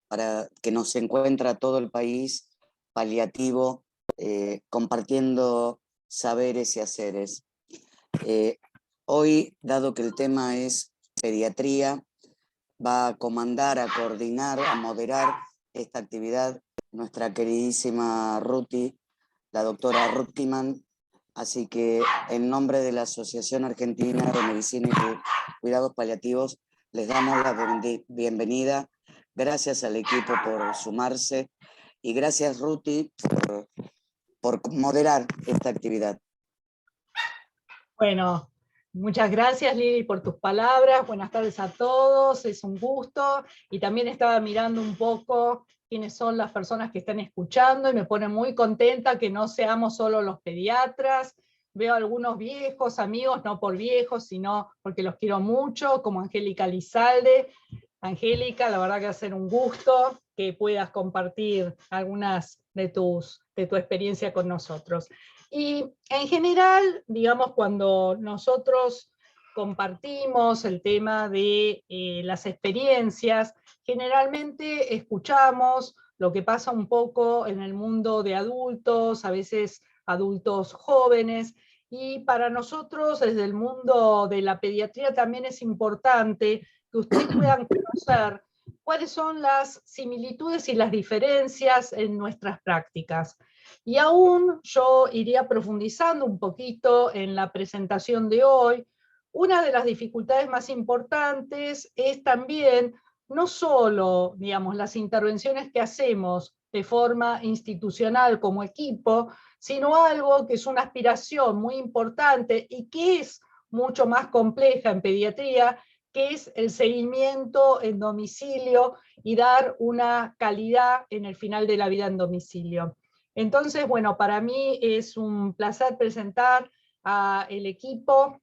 para que nos encuentra todo el país paliativo, compartiendo saberes y haceres. Hoy, dado que el tema es pediatría, va a comandar, a coordinar, a moderar esta actividad nuestra queridísima Ruti, la doctora Rutkiman. Así que en nombre de la Asociación Argentina de Medicina y Cuidados Paliativos, les damos la bienvenida. Gracias al equipo por sumarse y gracias, Ruti, por moderar esta actividad. Bueno, muchas gracias, Lili, por tus palabras. Buenas tardes a todos, es un gusto. Y también estaba mirando un poco quiénes son las personas que están escuchando y me pone muy contenta que no seamos solo los pediatras. Veo algunos viejos amigos, no por viejos, sino porque los quiero mucho, como Angélica Lizalde. Angélica, la verdad que va a ser un gusto que puedas compartir algunas de tu experiencia con nosotros. Y en general, digamos, cuando nosotros compartimos el tema de las experiencias, generalmente escuchamos lo que pasa un poco en el mundo de adultos, a veces adultos jóvenes, y para nosotros desde el mundo de la pediatría también es importante que ustedes puedan conocer cuáles son las similitudes y las diferencias en nuestras prácticas. Y aún yo iría profundizando un poquito en la presentación de hoy. Una de las dificultades más importantes es también no solo, digamos, las intervenciones que hacemos de forma institucional como equipo, sino algo que es una aspiración muy importante y que es mucho más compleja en pediatría, que es el seguimiento en domicilio y dar una calidad en el final de la vida en domicilio. Entonces, bueno, para mí es un placer presentar al equipo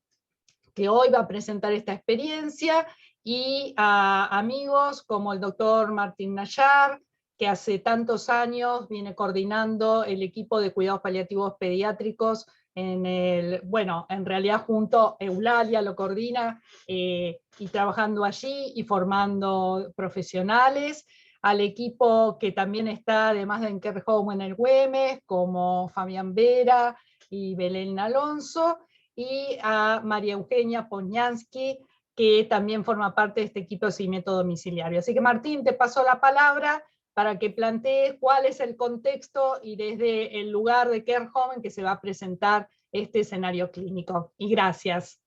que hoy va a presentar esta experiencia y a amigos como el doctor Martín Nayar, que hace tantos años viene coordinando el equipo de cuidados paliativos pediátricos en realidad junto a Eulalia lo coordina y trabajando allí y formando profesionales, al equipo que también está además de en Care Home en el Güemes, como Fabián Vera y Belén Alonso, y a María Eugenia Poñansky, que también forma parte de este equipo de seguimiento domiciliario. Así que Martín, te paso la palabra para que plantees cuál es el contexto y desde el lugar de Care Home en que se va a presentar este escenario clínico. Y gracias.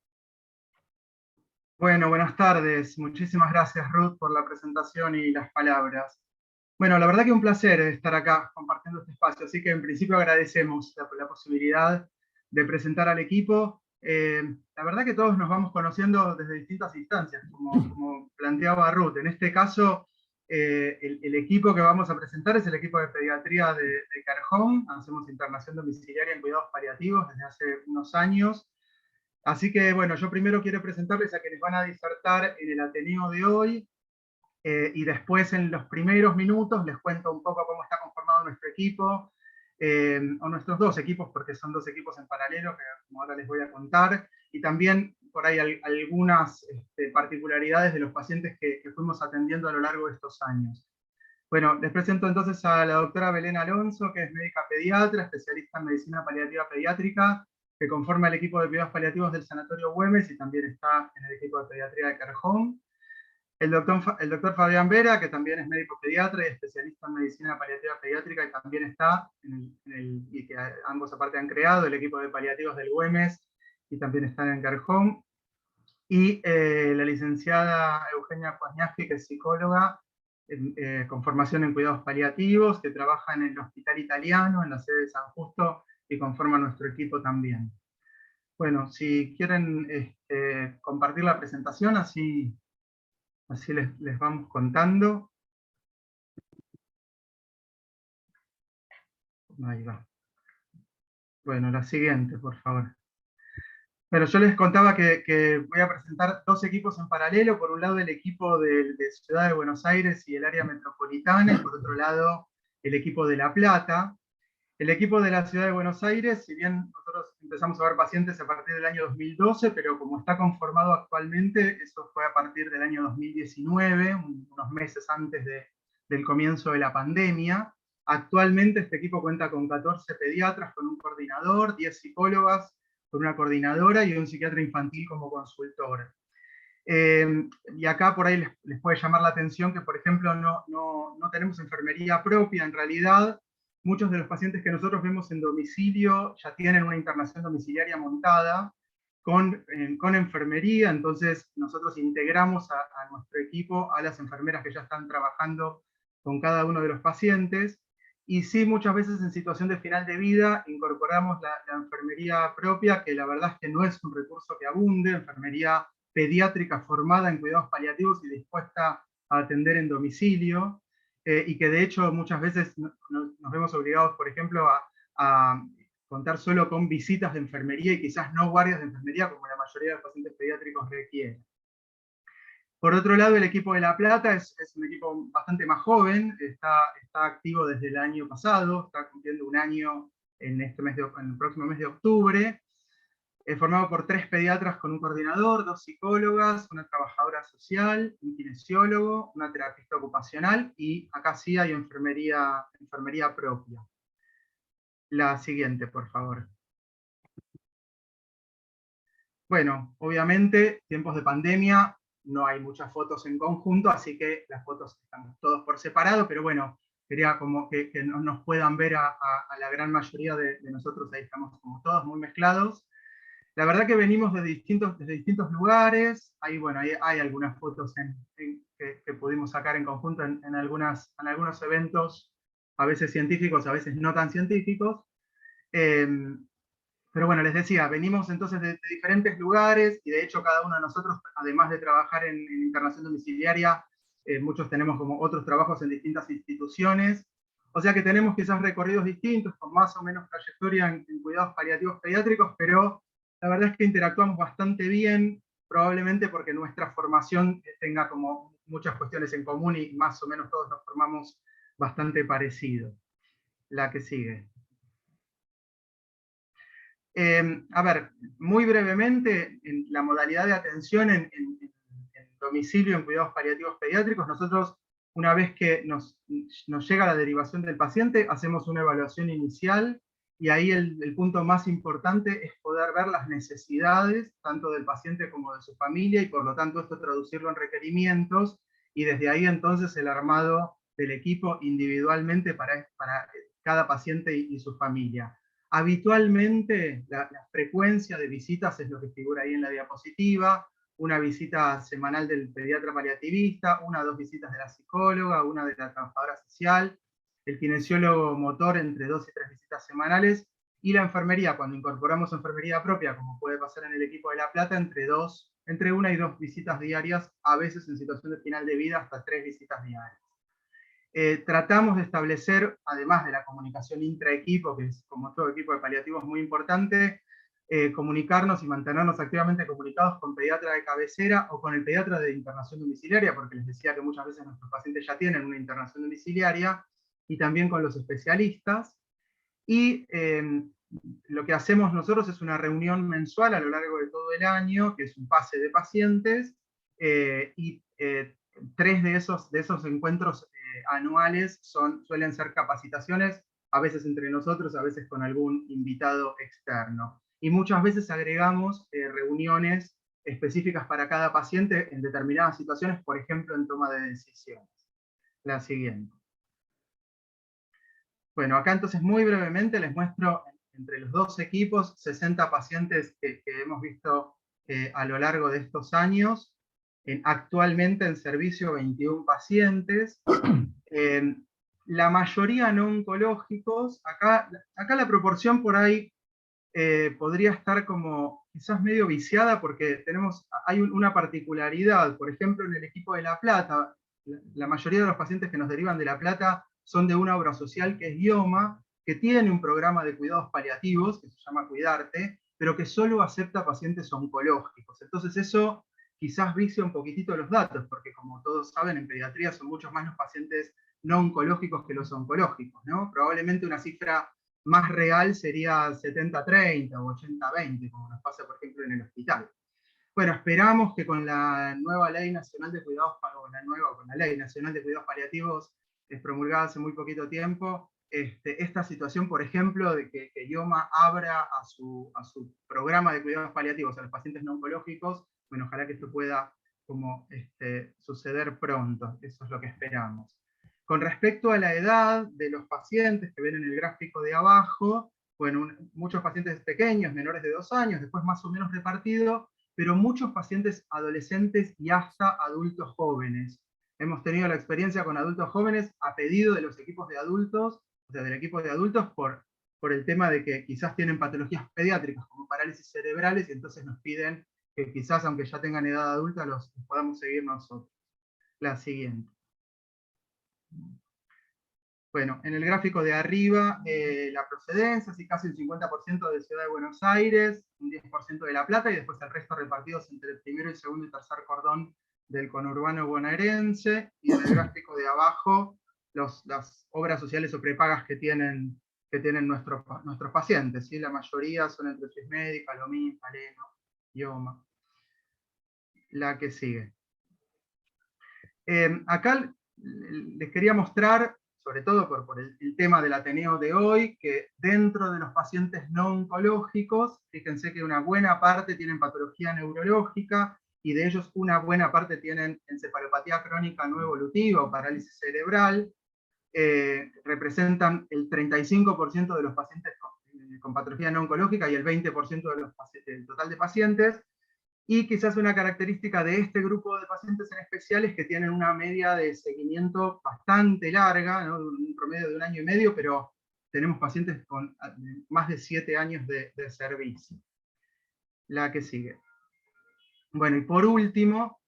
Bueno, buenas tardes. Muchísimas gracias, Ruth, por la presentación y las palabras. Bueno, la verdad que un placer estar acá compartiendo este espacio, así que en principio agradecemos la posibilidad de presentar al equipo. La verdad que todos nos vamos conociendo desde distintas instancias, como planteaba Ruth. En este caso, el equipo que vamos a presentar es el equipo de pediatría de Care Home. Hacemos internación domiciliaria en cuidados paliativos desde hace unos años. Así que, bueno, yo primero quiero presentarles a quienes van a disertar en el Ateneo de hoy, y después en los primeros minutos les cuento un poco cómo está conformado nuestro equipo, o nuestros dos equipos, porque son dos equipos en paralelo, que como ahora les voy a contar, y también por ahí algunas particularidades de los pacientes que fuimos atendiendo a lo largo de estos años. Bueno, les presento entonces a la doctora Belén Alonso, que es médica pediatra, especialista en medicina paliativa pediátrica, que conforma el equipo de cuidados paliativos del Sanatorio Güemes y también está en el equipo de pediatría de Care Home. El doctor Fabián Vera, que también es médico pediatra y especialista en medicina paliativa pediátrica, y también está y que ambos aparte han creado el equipo de paliativos del Güemes y también están en Care Home. Y la licenciada Eugenia Poñansky, que es psicóloga con formación en cuidados paliativos, que trabaja en el Hospital Italiano, en la sede de San Justo, y conforma nuestro equipo también. Bueno, si quieren compartir la presentación, así les vamos contando. Ahí va. Bueno, la siguiente, por favor. Bueno, yo les contaba que voy a presentar dos equipos en paralelo. Por un lado, el equipo de Ciudad de Buenos Aires y el área metropolitana, y por otro lado, el equipo de La Plata. El equipo de la Ciudad de Buenos Aires, si bien nosotros empezamos a ver pacientes a partir del año 2012, pero como está conformado actualmente, eso fue a partir del año 2019, unos meses antes del comienzo de la pandemia. Actualmente este equipo cuenta con 14 pediatras, con un coordinador, 10 psicólogas, con una coordinadora y un psiquiatra infantil como consultor. Y acá por ahí les puede llamar la atención que, por ejemplo, no tenemos enfermería propia. En realidad, muchos de los pacientes que nosotros vemos en domicilio ya tienen una internación domiciliaria montada con enfermería, entonces nosotros integramos a nuestro equipo a las enfermeras que ya están trabajando con cada uno de los pacientes. Y sí, muchas veces en situación de final de vida incorporamos la enfermería propia, que la verdad es que no es un recurso que abunde, enfermería pediátrica formada en cuidados paliativos y dispuesta a atender en domicilio, y que de hecho muchas veces nos vemos obligados, por ejemplo, a contar solo con visitas de enfermería y quizás no guardias de enfermería como la mayoría de los pacientes pediátricos requieren. Por otro lado, el equipo de La Plata es un equipo bastante más joven, está activo desde el año pasado, está cumpliendo un año en el próximo mes de octubre, formado por 3 pediatras con un coordinador, 2 psicólogas, una trabajadora social, un kinesiólogo, una terapista ocupacional, y acá sí hay enfermería propia. La siguiente, por favor. Bueno, obviamente, tiempos de pandemia, no hay muchas fotos en conjunto, así que las fotos están todos por separado, pero bueno, quería como que nos puedan ver a la gran mayoría de nosotros, ahí estamos como todos muy mezclados. La verdad que venimos desde distintos lugares, ahí, bueno, hay algunas fotos que pudimos sacar en conjunto en algunos eventos, a veces científicos, a veces no tan científicos. Pero bueno, les decía, venimos entonces de diferentes lugares, y de hecho cada uno de nosotros, además de trabajar en internación domiciliaria, muchos tenemos como otros trabajos en distintas instituciones, o sea que tenemos quizás recorridos distintos, con más o menos trayectoria en cuidados paliativos pediátricos, pero la verdad es que interactuamos bastante bien, probablemente porque nuestra formación tenga como muchas cuestiones en común y más o menos todos nos formamos bastante parecido. La que sigue. A ver, muy brevemente, en la modalidad de atención en domicilio, en cuidados paliativos pediátricos, nosotros, una vez que nos llega la derivación del paciente, hacemos una evaluación inicial, y ahí el punto más importante es poder ver las necesidades, tanto del paciente como de su familia, y por lo tanto esto traducirlo en requerimientos, y desde ahí entonces el armado del equipo individualmente para cada paciente y su familia. Habitualmente la frecuencia de visitas es lo que figura ahí en la diapositiva: una visita semanal del pediatra paliativista, 1 o 2 visitas de la psicóloga, 1 de la trabajadora social, el kinesiólogo motor entre 2 y 3 visitas semanales, y la enfermería, cuando incorporamos enfermería propia, como puede pasar en el equipo de La Plata, entre 1 y 2 visitas diarias, a veces en situación de final de vida hasta 3 visitas diarias. Tratamos de establecer, además de la comunicación intraequipo, que es como todo equipo de paliativos muy importante, comunicarnos y mantenernos activamente comunicados con pediatra de cabecera o con el pediatra de internación domiciliaria, porque les decía que muchas veces nuestros pacientes ya tienen una internación domiciliaria, y también con los especialistas. Y lo que hacemos nosotros es una reunión mensual a lo largo de todo el año, que es un pase de pacientes, y 3 de esos encuentros anuales suelen ser capacitaciones, a veces entre nosotros, a veces con algún invitado externo. Y muchas veces agregamos reuniones específicas para cada paciente en determinadas situaciones, por ejemplo, en toma de decisiones. La siguiente. Bueno, acá entonces muy brevemente les muestro entre los 2 equipos 60 pacientes que hemos visto a lo largo de estos años. Actualmente en servicio 21 pacientes, la mayoría no oncológicos. Acá la proporción por ahí podría estar como quizás medio viciada, porque hay una particularidad. Por ejemplo, en el equipo de La Plata, la mayoría de los pacientes que nos derivan de La Plata son de una obra social que es Guioma, que tiene un programa de cuidados paliativos que se llama Cuidarte, pero que solo acepta pacientes oncológicos. Entonces eso quizás vicia un poquitito los datos, porque como todos saben, en pediatría son muchos más los pacientes no oncológicos que los oncológicos, ¿no? Probablemente una cifra más real sería 70-30 o 80-20, como nos pasa, por ejemplo, en el hospital. Bueno, esperamos que con la nueva Ley Nacional de Cuidados, con la Ley Nacional de Cuidados Paliativos promulgada hace muy poquito tiempo, esta situación, por ejemplo, de que IOMA abra a su programa de cuidados paliativos a los pacientes no oncológicos, bueno, ojalá que esto pueda suceder pronto, eso es lo que esperamos. Con respecto a la edad de los pacientes que ven en el gráfico de abajo, bueno, muchos pacientes pequeños, menores de 2 años, después más o menos repartido, pero muchos pacientes adolescentes y hasta adultos jóvenes. Hemos tenido la experiencia con adultos jóvenes a pedido de los equipos de adultos, o sea, del equipo de adultos, por el tema de que quizás tienen patologías pediátricas como parálisis cerebrales, y entonces nos piden que quizás, aunque ya tengan edad adulta, los podamos seguir nosotros. La siguiente. Bueno, en el gráfico de arriba, la procedencia, así casi un 50% de Ciudad de Buenos Aires, un 10% de La Plata, y después el resto repartidos entre el primero, el segundo y tercer cordón del conurbano bonaerense, y en el gráfico de abajo, las obras sociales o prepagas que tienen nuestros pacientes, ¿sí? La mayoría son entre Swismédica, Lomín, Paleno, IOMA. La que sigue. Acá les quería mostrar, sobre todo por el tema del Ateneo de hoy, que dentro de los pacientes no oncológicos, fíjense que una buena parte tienen patología neurológica, y de ellos una buena parte tienen encefalopatía crónica no evolutiva o parálisis cerebral, representan el 35% de los pacientes con patología no oncológica y el 20% del total de pacientes. Y quizás una característica de este grupo de pacientes en especial es que tienen una media de seguimiento bastante larga, ¿no? Un promedio de 1 año y medio, pero tenemos pacientes con más de 7 años de servicio. La que sigue. Bueno, y por último,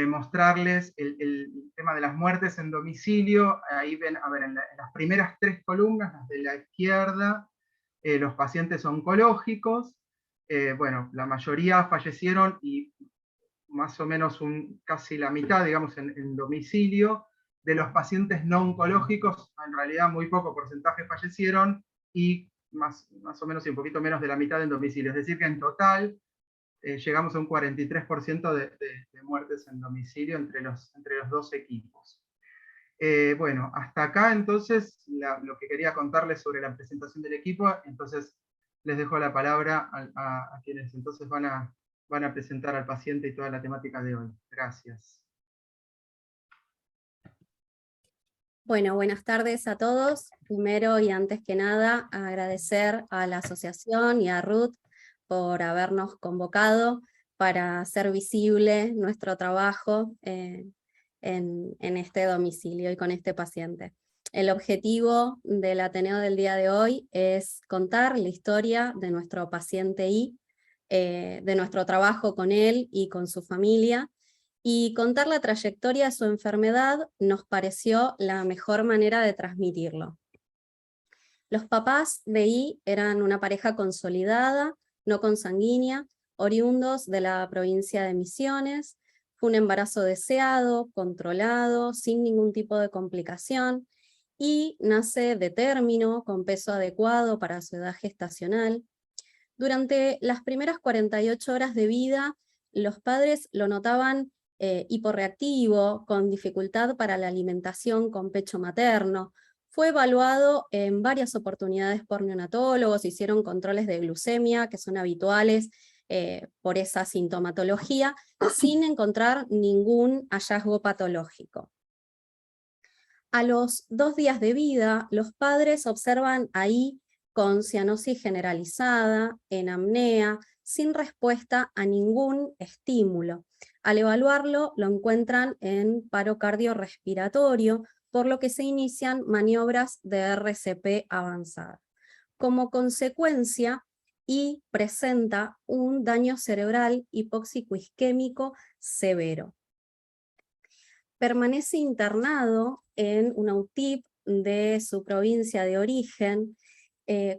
mostrarles el tema de las muertes en domicilio. Ahí ven, a ver, en las primeras 3 columnas, las de la izquierda, los pacientes oncológicos. Bueno, la mayoría fallecieron, y más o menos casi la mitad, digamos, en domicilio. De los pacientes no oncológicos, en realidad muy poco porcentaje fallecieron, y más o menos y un poquito menos de la mitad en domicilio. Es decir, que en total llegamos a un 43% de muertes en domicilio entre los 2 equipos. Bueno, hasta acá entonces lo que quería contarles sobre la presentación del equipo. Entonces les dejo la palabra a quienes entonces van a presentar al paciente y toda la temática de hoy. Gracias. Bueno, buenas tardes a todos. Primero y antes que nada, agradecer a la asociación y a Ruth por habernos convocado para hacer visible nuestro trabajo en este domicilio y con este paciente. El objetivo del Ateneo del día de hoy es contar la historia de nuestro paciente I, de nuestro trabajo con él y con su familia, y contar la trayectoria de su enfermedad nos pareció la mejor manera de transmitirlo. Los papás de I eran una pareja consolidada, no consanguínea, oriundos de la provincia de Misiones. Fue un embarazo deseado, controlado, sin ningún tipo de complicación, y nace de término, con peso adecuado para su edad gestacional. Durante las primeras 48 horas de vida, los padres lo notaban hiporreactivo, con dificultad para la alimentación con pecho materno. Fue evaluado en varias oportunidades por neonatólogos, hicieron controles de glucemia, que son habituales por esa sintomatología, sin encontrar ningún hallazgo patológico. A los 2 días de vida, los padres observan ahí con cianosis generalizada, en apnea, sin respuesta a ningún estímulo. Al evaluarlo, lo encuentran en paro cardiorrespiratorio, por lo que se inician maniobras de RCP avanzada. Como consecuencia, I presenta un daño cerebral hipóxico isquémico severo. Permanece internado en una UTIP de su provincia de origen,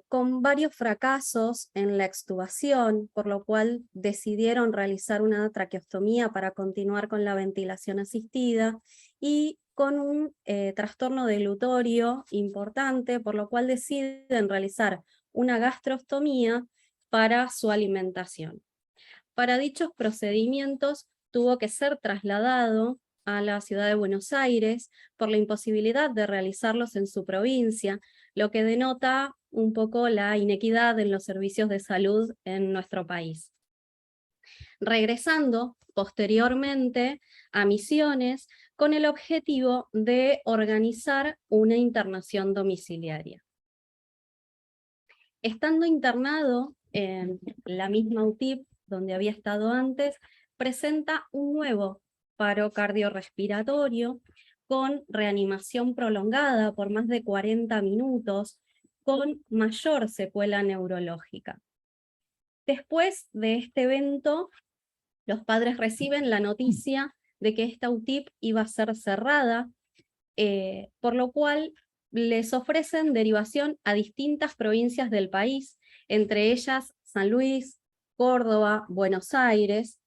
con varios fracasos en la extubación, por lo cual decidieron realizar una traqueostomía para continuar con la ventilación asistida, y con un trastorno deglutorio importante, por lo cual deciden realizar una gastrostomía para su alimentación. Para dichos procedimientos tuvo que ser trasladado a la ciudad de Buenos Aires por la imposibilidad de realizarlos en su provincia, lo que denota un poco la inequidad en los servicios de salud en nuestro país. Regresando posteriormente a Misiones con el objetivo de organizar una internación domiciliaria. Estando internado en la misma UTIP donde había estado antes, presenta un nuevo paro cardiorrespiratorio con reanimación prolongada por más de 40 minutos, con mayor secuela neurológica. Después de este evento, los padres reciben la noticia de que esta UTIP iba a ser cerrada, por lo cual les ofrecen derivación a distintas provincias del país, entre ellas San Luis, Córdoba, Buenos Aires,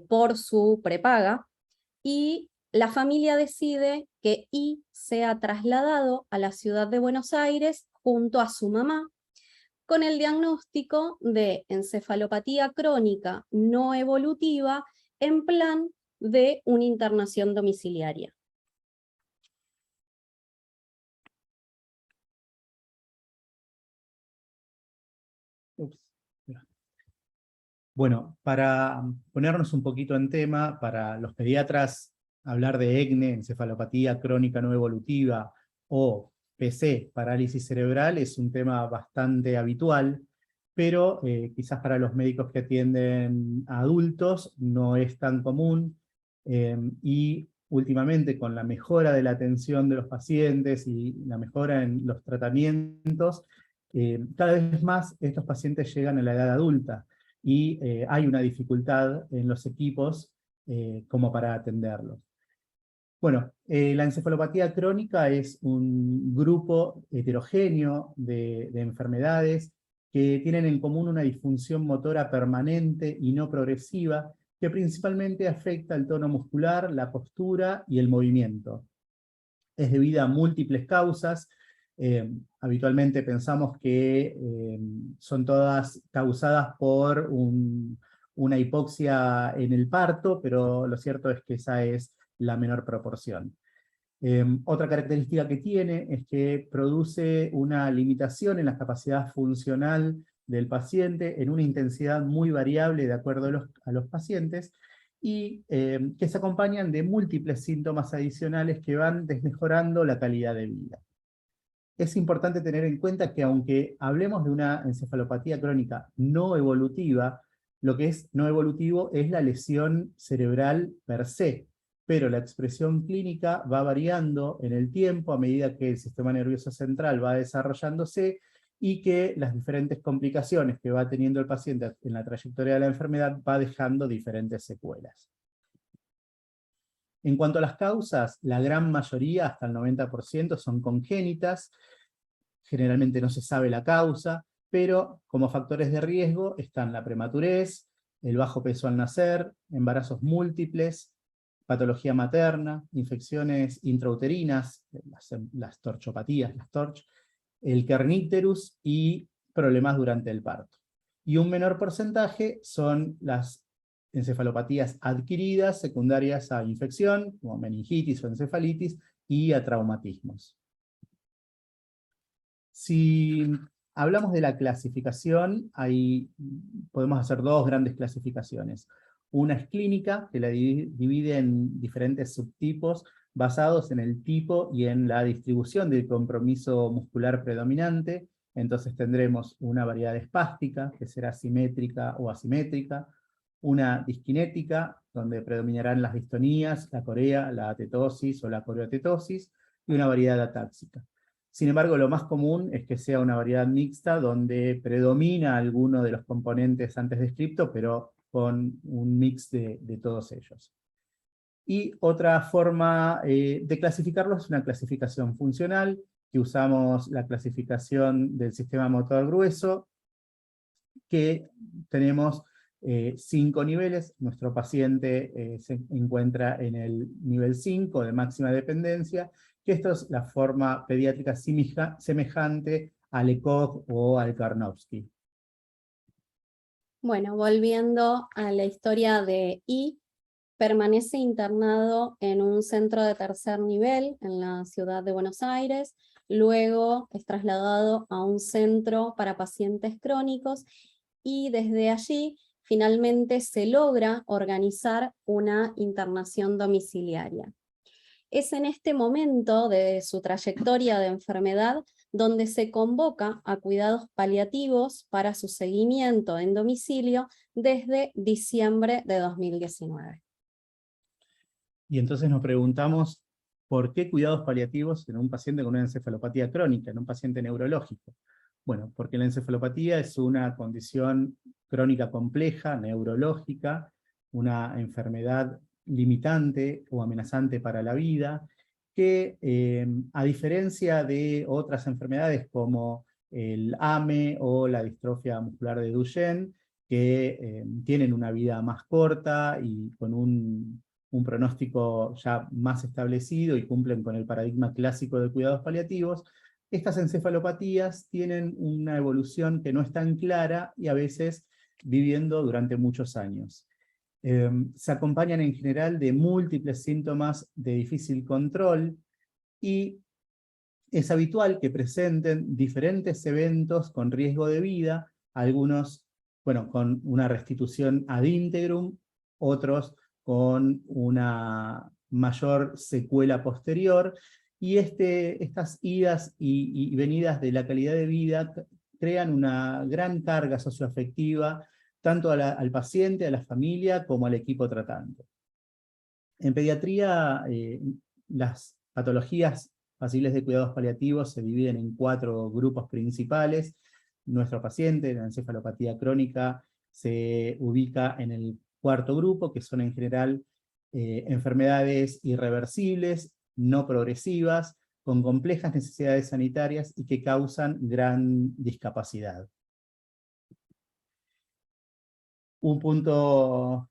por su prepaga, y la familia decide que I sea trasladado a la ciudad de Buenos Aires junto a su mamá, con el diagnóstico de encefalopatía crónica no evolutiva en plan de una internación domiciliaria. Bueno, para ponernos un poquito en tema, para los pediatras, hablar de ECNE, encefalopatía crónica no evolutiva, o PC, parálisis cerebral, es un tema bastante habitual, pero quizás para los médicos que atienden a adultos no es tan común, y últimamente con la mejora de la atención de los pacientes y la mejora en los tratamientos, cada vez más estos pacientes llegan a la edad adulta, y hay una dificultad en los equipos como para atenderlos. Bueno, la encefalopatía crónica es un grupo heterogéneo de enfermedades que tienen en común una disfunción motora permanente y no progresiva, que principalmente afecta el tono muscular, la postura y el movimiento. Es debida a múltiples causas. Habitualmente pensamos que son todas causadas por una hipoxia en el parto, pero lo cierto es que esa es la menor proporción. Otra característica que tiene es que produce una limitación en la capacidad funcional del paciente en una intensidad muy variable de acuerdo a los pacientes, y que se acompañan de múltiples síntomas adicionales que van desmejorando la calidad de vida. Es importante tener en cuenta que aunque hablemos de una encefalopatía crónica no evolutiva, lo que es no evolutivo es la lesión cerebral per se, pero la expresión clínica va variando en el tiempo a medida que el sistema nervioso central va desarrollándose y que las diferentes complicaciones que va teniendo el paciente en la trayectoria de la enfermedad va dejando diferentes secuelas. En cuanto a las causas, la gran mayoría, hasta el 90%, son congénitas. Generalmente no se sabe la causa, pero como factores de riesgo están la prematurez, el bajo peso al nacer, embarazos múltiples, patología materna, infecciones intrauterinas, las torchopatías, las TORCH, el kernicterus y problemas durante el parto. Y un menor porcentaje son las encefalopatías adquiridas secundarias a infección, como meningitis o encefalitis, y a traumatismos. Si hablamos de la clasificación, podemos hacer dos grandes clasificaciones. Una es clínica, que la divide en diferentes subtipos basados en el tipo y en la distribución del compromiso muscular predominante. Entonces tendremos una variedad espástica, que será simétrica o asimétrica, una disquinética, donde predominarán las distonías, la corea, la atetosis o la coreoatetosis, y una variedad atáxica. Sin embargo, lo más común es que sea una variedad mixta, donde predomina alguno de los componentes antes descritos, pero con un mix de todos ellos. Y otra forma de clasificarlos es una clasificación funcional, que usamos la clasificación del sistema motor grueso, que tenemos 5 niveles. Nuestro paciente se encuentra en el nivel 5 de máxima dependencia, que esto es la forma pediátrica semejante al Lecoq o al Karnofsky. Bueno, volviendo a la historia de I, permanece internado en un centro de tercer nivel en la ciudad de Buenos Aires, luego es trasladado a un centro para pacientes crónicos y desde allí finalmente se logra organizar una internación domiciliaria. Es en este momento de su trayectoria de enfermedad donde se convoca a cuidados paliativos para su seguimiento en domicilio desde diciembre de 2019. Y entonces nos preguntamos, ¿por qué cuidados paliativos en un paciente con una encefalopatía crónica, en un paciente neurológico? Bueno, porque la encefalopatía es una condición crónica compleja, neurológica, una enfermedad limitante o amenazante para la vida, que a diferencia de otras enfermedades como el AME o la distrofia muscular de Duchenne, que tienen una vida más corta y con un pronóstico ya más establecido y cumplen con el paradigma clásico de cuidados paliativos, estas encefalopatías tienen una evolución que no es tan clara y a veces viviendo durante muchos años. Se acompañan en general de múltiples síntomas de difícil control y es habitual que presenten diferentes eventos con riesgo de vida, algunos, bueno, con una restitución ad integrum, otros con una mayor secuela posterior, y estas idas y venidas de la calidad de vida crean una gran carga socioafectiva, tanto al paciente, a la familia, como al equipo tratante. En pediatría, las patologías pasibles de cuidados paliativos se dividen en 4 grupos principales. Nuestro paciente, la encefalopatía crónica, se ubica en el 4.º grupo, que son en general enfermedades irreversibles, no progresivas, con complejas necesidades sanitarias y que causan gran discapacidad. Un punto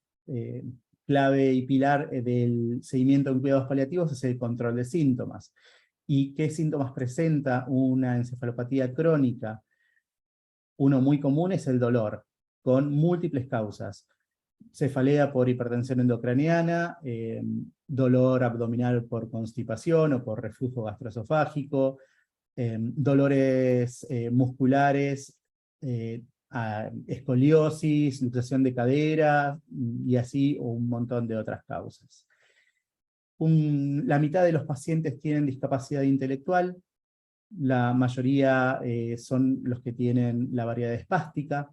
clave y pilar del seguimiento en cuidados paliativos es el control de síntomas. ¿Y qué síntomas presenta una encefalopatía crónica? Uno muy común es el dolor, con múltiples causas. Cefalea por hipertensión endocraniana, dolor abdominal por constipación o por reflujo gastroesofágico, dolores musculares, escoliosis, luxación de cadera, y así un montón de otras causas. La mitad de los pacientes tienen discapacidad intelectual, la mayoría son los que tienen la variedad espástica,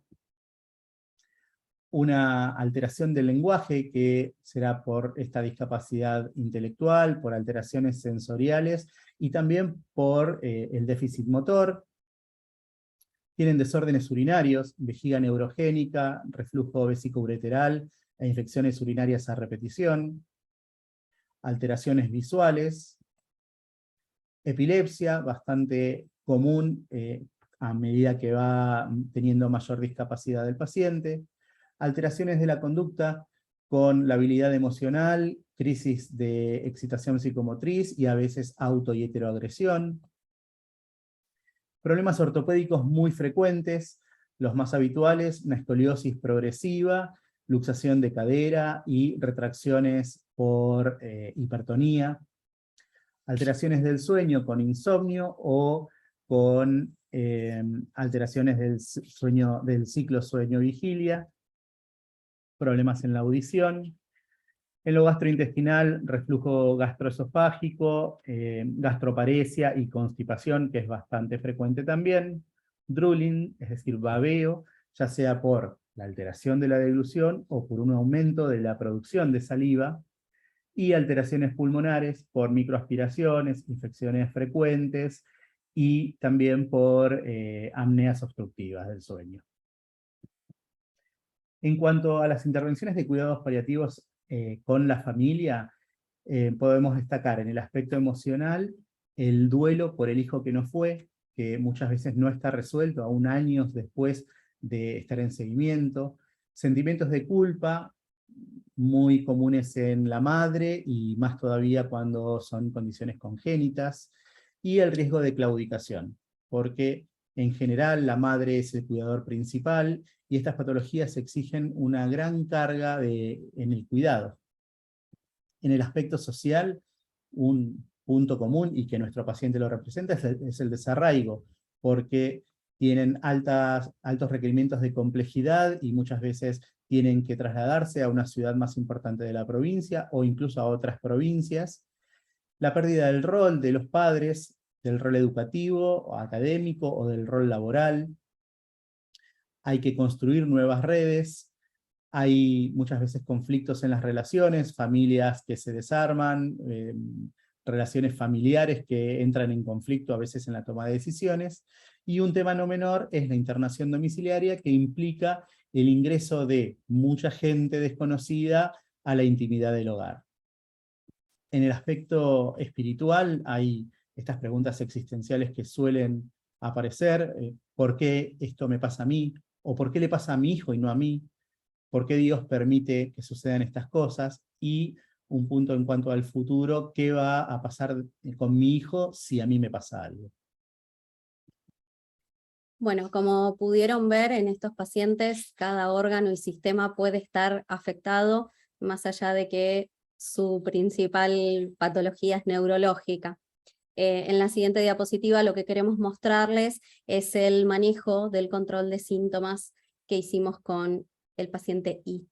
una alteración del lenguaje que será por esta discapacidad intelectual, por alteraciones sensoriales y también por el déficit motor. Tienen desórdenes urinarios, vejiga neurogénica, reflujo vesicoureteral e infecciones urinarias a repetición, alteraciones visuales, epilepsia, bastante común a medida que va teniendo mayor discapacidad del paciente, alteraciones de la conducta con la habilidad emocional, crisis de excitación psicomotriz y a veces auto- y heteroagresión. Problemas ortopédicos muy frecuentes, los más habituales, una escoliosis progresiva, luxación de cadera y retracciones por hipertonía. Alteraciones del sueño con insomnio o con alteraciones del ciclo sueño-vigilia. Problemas en la audición. En lo gastrointestinal, reflujo gastroesofágico, gastroparesia y constipación, que es bastante frecuente también. Drooling, es decir, babeo, ya sea por la alteración de la deglución o por un aumento de la producción de saliva. Y alteraciones pulmonares por microaspiraciones, infecciones frecuentes y también por apneas obstructivas del sueño. En cuanto a las intervenciones de cuidados paliativos con la familia, podemos destacar en el aspecto emocional el duelo por el hijo que no fue, que muchas veces no está resuelto aún años después de estar en seguimiento, sentimientos de culpa, muy comunes en la madre y más todavía cuando son condiciones congénitas, y el riesgo de claudicación, porque en general la madre es el cuidador principal y estas patologías exigen una gran carga en el cuidado. En el aspecto social, un punto común, y que nuestro paciente lo representa, es el desarraigo, porque tienen altos requerimientos de complejidad y muchas veces tienen que trasladarse a una ciudad más importante de la provincia o incluso a otras provincias. La pérdida del rol de los padres, del rol educativo o académico o del rol laboral. Hay que construir nuevas redes. Hay muchas veces conflictos en las relaciones, familias que se desarman, relaciones familiares que entran en conflicto a veces en la toma de decisiones. Y un tema no menor es la internación domiciliaria, que implica el ingreso de mucha gente desconocida a la intimidad del hogar. En el aspecto espiritual hay estas preguntas existenciales que suelen aparecer. ¿Por qué esto me pasa a mí? ¿O por qué le pasa a mi hijo y no a mí? ¿Por qué Dios permite que sucedan estas cosas? Y un punto en cuanto al futuro, ¿qué va a pasar con mi hijo si a mí me pasa algo? Bueno, como pudieron ver en estos pacientes, cada órgano y sistema puede estar afectado, más allá de que su principal patología es neurológica. En la siguiente diapositiva lo que queremos mostrarles es el manejo del control de síntomas que hicimos con el paciente I.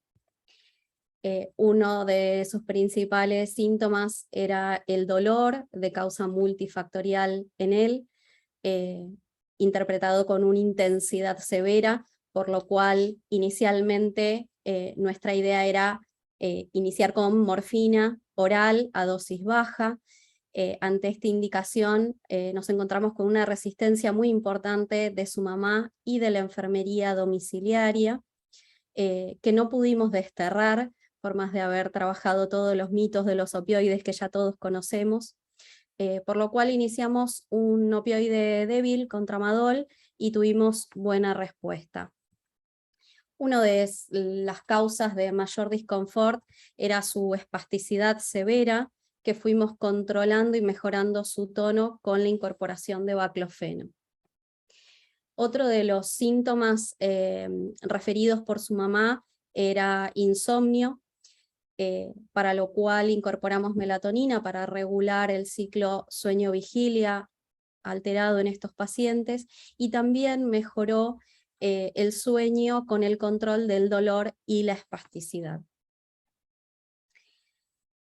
Uno de sus principales síntomas era el dolor de causa multifactorial en él, interpretado con una intensidad severa, por lo cual inicialmente nuestra idea era iniciar con morfina oral a dosis baja. Ante esta indicación nos encontramos con una resistencia muy importante de su mamá y de la enfermería domiciliaria, que no pudimos desterrar, por más de haber trabajado todos los mitos de los opioides que ya todos conocemos. Por lo cual iniciamos un opioide débil con tramadol y tuvimos buena respuesta. Una de las causas de mayor disconfort era su espasticidad severa, que fuimos controlando y mejorando su tono con la incorporación de baclofeno. Otro de los síntomas referidos por su mamá era insomnio, para lo cual incorporamos melatonina para regular el ciclo sueño-vigilia alterado en estos pacientes, y también mejoró el sueño con el control del dolor y la espasticidad.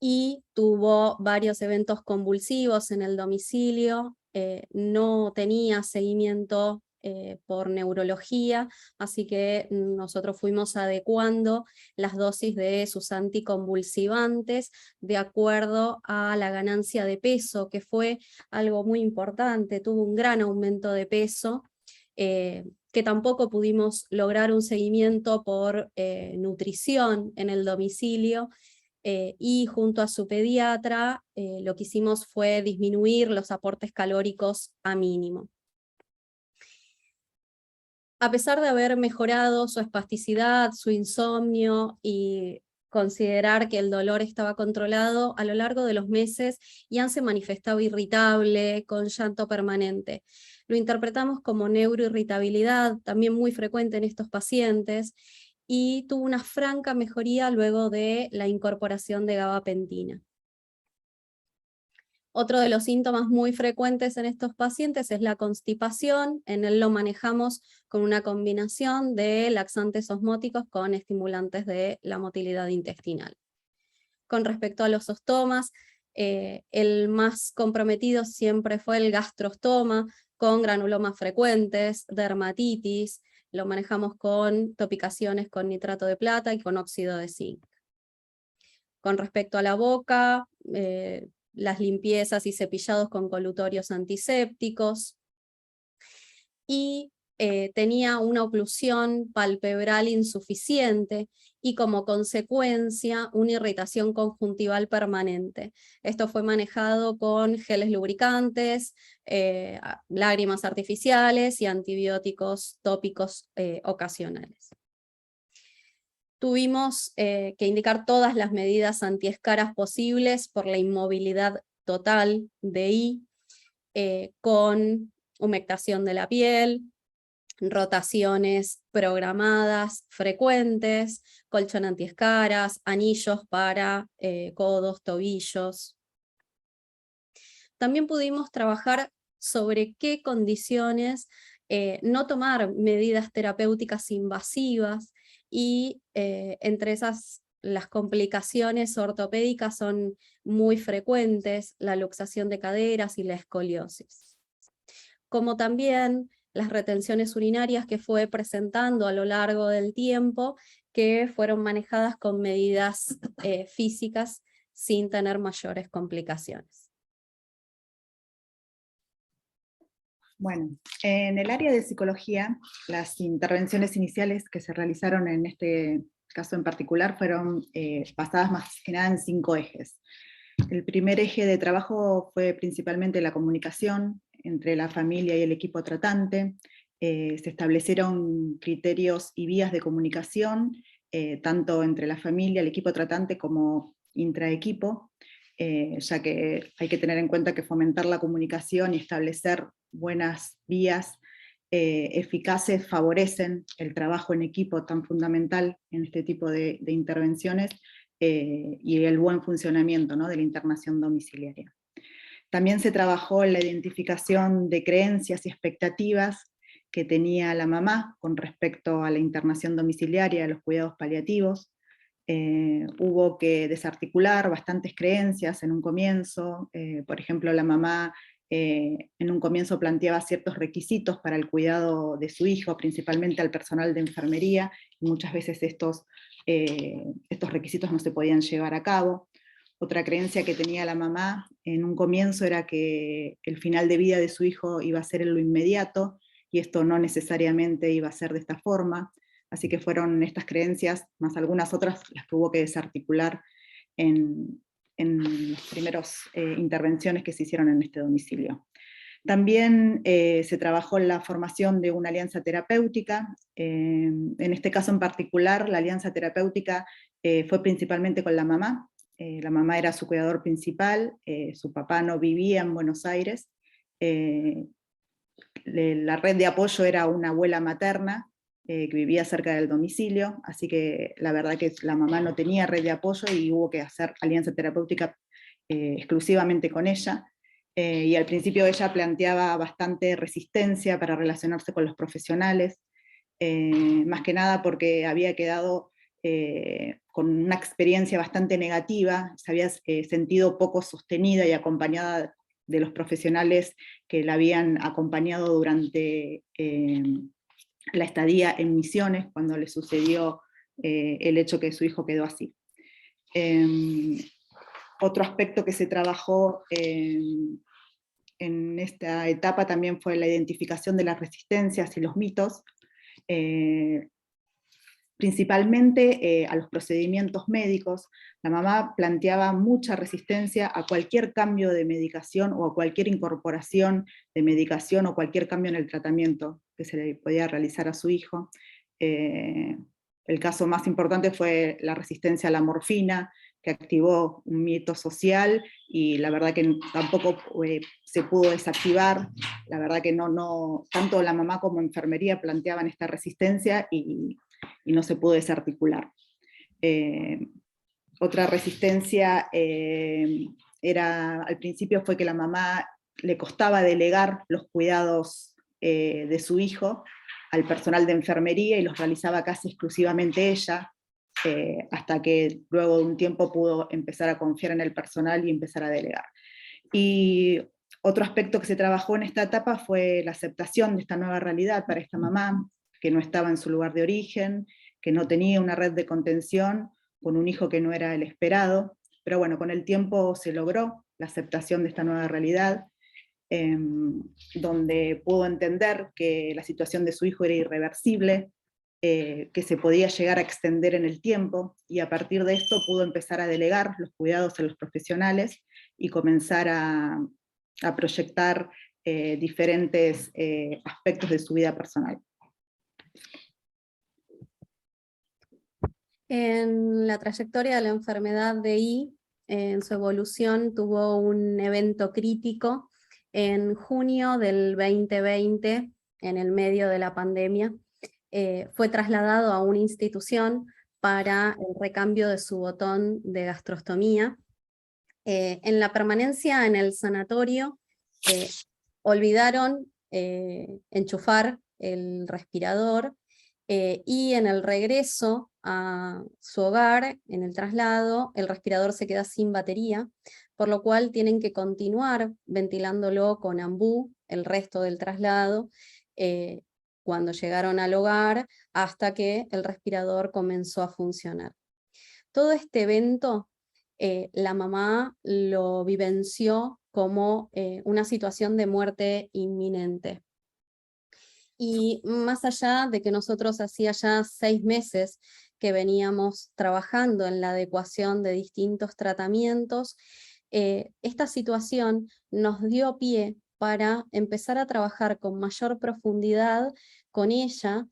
Y tuvo varios eventos convulsivos en el domicilio, no tenía seguimiento por neurología, así que nosotros fuimos adecuando las dosis de sus anticonvulsivantes de acuerdo a la ganancia de peso, que fue algo muy importante. Tuvo un gran aumento de peso, que tampoco pudimos lograr un seguimiento por nutrición en el domicilio, y junto a su pediatra lo que hicimos fue disminuir los aportes calóricos a mínimo. A pesar de haber mejorado su espasticidad, su insomnio y considerar que el dolor estaba controlado, a lo largo de los meses Ian se manifestaba irritable, con llanto permanente. Lo interpretamos como neuroirritabilidad, también muy frecuente en estos pacientes, y tuvo una franca mejoría luego de la incorporación de gabapentina. Otro de los síntomas muy frecuentes en estos pacientes es la constipación. En él lo manejamos con una combinación de laxantes osmóticos con estimulantes de la motilidad intestinal. Con respecto a los ostomas, el más comprometido siempre fue el gastrostoma, con granulomas frecuentes, dermatitis. Lo manejamos con topicaciones con nitrato de plata y con óxido de zinc. Con respecto a la boca, las limpiezas y cepillados con colutorios antisépticos, y tenía una oclusión palpebral insuficiente y como consecuencia una irritación conjuntival permanente. Esto fue manejado con geles lubricantes, lágrimas artificiales y antibióticos tópicos ocasionales. Tuvimos que indicar todas las medidas antiescaras posibles por la inmovilidad total de I, con humectación de la piel, rotaciones programadas, frecuentes, colchón antiescaras, anillos para codos, tobillos. También pudimos trabajar sobre qué condiciones no tomar medidas terapéuticas invasivas, y entre esas las complicaciones ortopédicas son muy frecuentes, la luxación de caderas y la escoliosis. Como también las retenciones urinarias que fue presentando a lo largo del tiempo, que fueron manejadas con medidas físicas sin tener mayores complicaciones. Bueno, en el área de psicología, las intervenciones iniciales que se realizaron en este caso en particular fueron basadas más que nada en 5 ejes. El primer eje de trabajo fue principalmente la comunicación entre la familia y el equipo tratante. Se establecieron criterios y vías de comunicación, tanto entre la familia, el equipo tratante, como intraequipo, ya que hay que tener en cuenta que fomentar la comunicación y establecer buenas vías eficaces favorecen el trabajo en equipo tan fundamental en este tipo de intervenciones, y el buen funcionamiento, ¿no?, de la internación domiciliaria. También se trabajó en la identificación de creencias y expectativas que tenía la mamá con respecto a la internación domiciliaria, a los cuidados paliativos. Hubo que desarticular bastantes creencias en un comienzo. Por ejemplo, la mamá en un comienzo planteaba ciertos requisitos para el cuidado de su hijo, principalmente al personal de enfermería, y muchas veces estos requisitos no se podían llevar a cabo. Otra creencia que tenía la mamá en un comienzo era que el final de vida de su hijo iba a ser en lo inmediato, y esto no necesariamente iba a ser de esta forma. Así que fueron estas creencias, más algunas otras, las que hubo que desarticular en las primeras intervenciones que se hicieron en este domicilio. También se trabajó en la formación de una alianza terapéutica. En este caso en particular, la alianza terapéutica fue principalmente con la mamá. La mamá era su cuidador principal, su papá no vivía en Buenos Aires. La red de apoyo era una abuela materna, que vivía cerca del domicilio, así que la verdad que la mamá no tenía red de apoyo y hubo que hacer alianza terapéutica exclusivamente con ella. Y al principio ella planteaba bastante resistencia para relacionarse con los profesionales, más que nada porque había quedado con una experiencia bastante negativa, se había sentido poco sostenida y acompañada de los profesionales que la habían acompañado durante la estadía en Misiones, cuando le sucedió el hecho que su hijo quedó así. Otro aspecto que se trabajó en esta etapa también fue la identificación de las resistencias y los mitos, principalmente a los procedimientos médicos. La mamá planteaba mucha resistencia a cualquier cambio de medicación o a cualquier incorporación de medicación o cualquier cambio en el tratamiento que se le podía realizar a su hijo. El caso más importante fue la resistencia a la morfina, que activó un mito social, y la verdad que tampoco se pudo desactivar. La verdad que tanto la mamá como enfermería planteaban esta resistencia y no se pudo desarticular. Otra resistencia al principio fue que la mamá le costaba delegar los cuidados de su hijo al personal de enfermería y los realizaba casi exclusivamente ella, hasta que luego de un tiempo pudo empezar a confiar en el personal y empezar a delegar. Y otro aspecto que se trabajó en esta etapa fue la aceptación de esta nueva realidad para esta mamá, que no estaba en su lugar de origen, que no tenía una red de contención, con un hijo que no era el esperado, pero bueno, con el tiempo se logró la aceptación de esta nueva realidad, donde pudo entender que la situación de su hijo era irreversible, que se podía llegar a extender en el tiempo, y a partir de esto pudo empezar a delegar los cuidados a los profesionales y comenzar a proyectar diferentes aspectos de su vida personal. En la trayectoria de la enfermedad de I, en su evolución, tuvo un evento crítico en junio del 2020, en el medio de la pandemia, fue trasladado a una institución para el recambio de su botón de gastrostomía. En la permanencia en el sanatorio olvidaron enchufar el respirador, y en el regreso a su hogar, en el traslado, el respirador se queda sin batería, por lo cual tienen que continuar ventilándolo con ambú el resto del traslado, cuando llegaron al hogar, hasta que el respirador comenzó a funcionar. Todo este evento, la mamá lo vivenció como una situación de muerte inminente. Y más allá de que nosotros hacía ya 6 meses que veníamos trabajando en la adecuación de distintos tratamientos, esta situación nos dio pie para empezar a trabajar con mayor profundidad con ella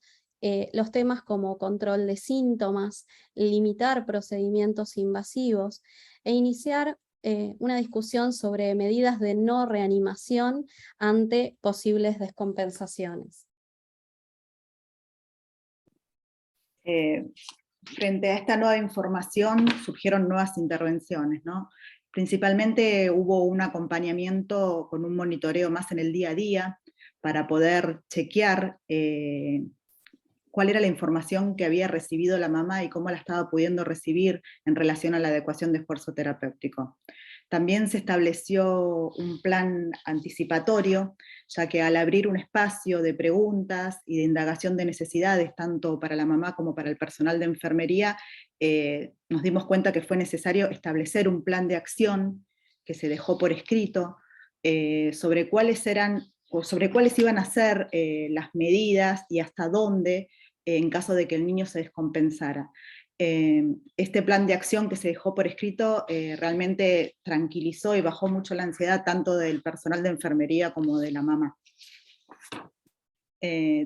los temas como control de síntomas, limitar procedimientos invasivos e iniciar una discusión sobre medidas de no reanimación ante posibles descompensaciones. Frente a esta nueva información surgieron nuevas intervenciones, ¿no? Principalmente hubo un acompañamiento con un monitoreo más en el día a día para poder chequear cuál era la información que había recibido la mamá y cómo la estaba pudiendo recibir en relación a la adecuación de esfuerzo terapéutico. También se estableció un plan anticipatorio, ya que al abrir un espacio de preguntas y de indagación de necesidades, tanto para la mamá como para el personal de enfermería, nos dimos cuenta que fue necesario establecer un plan de acción que se dejó por escrito, sobre cuáles iban a ser las medidas y hasta dónde, en caso de que el niño se descompensara. Este plan de acción que se dejó por escrito realmente tranquilizó y bajó mucho la ansiedad tanto del personal de enfermería como de la mamá.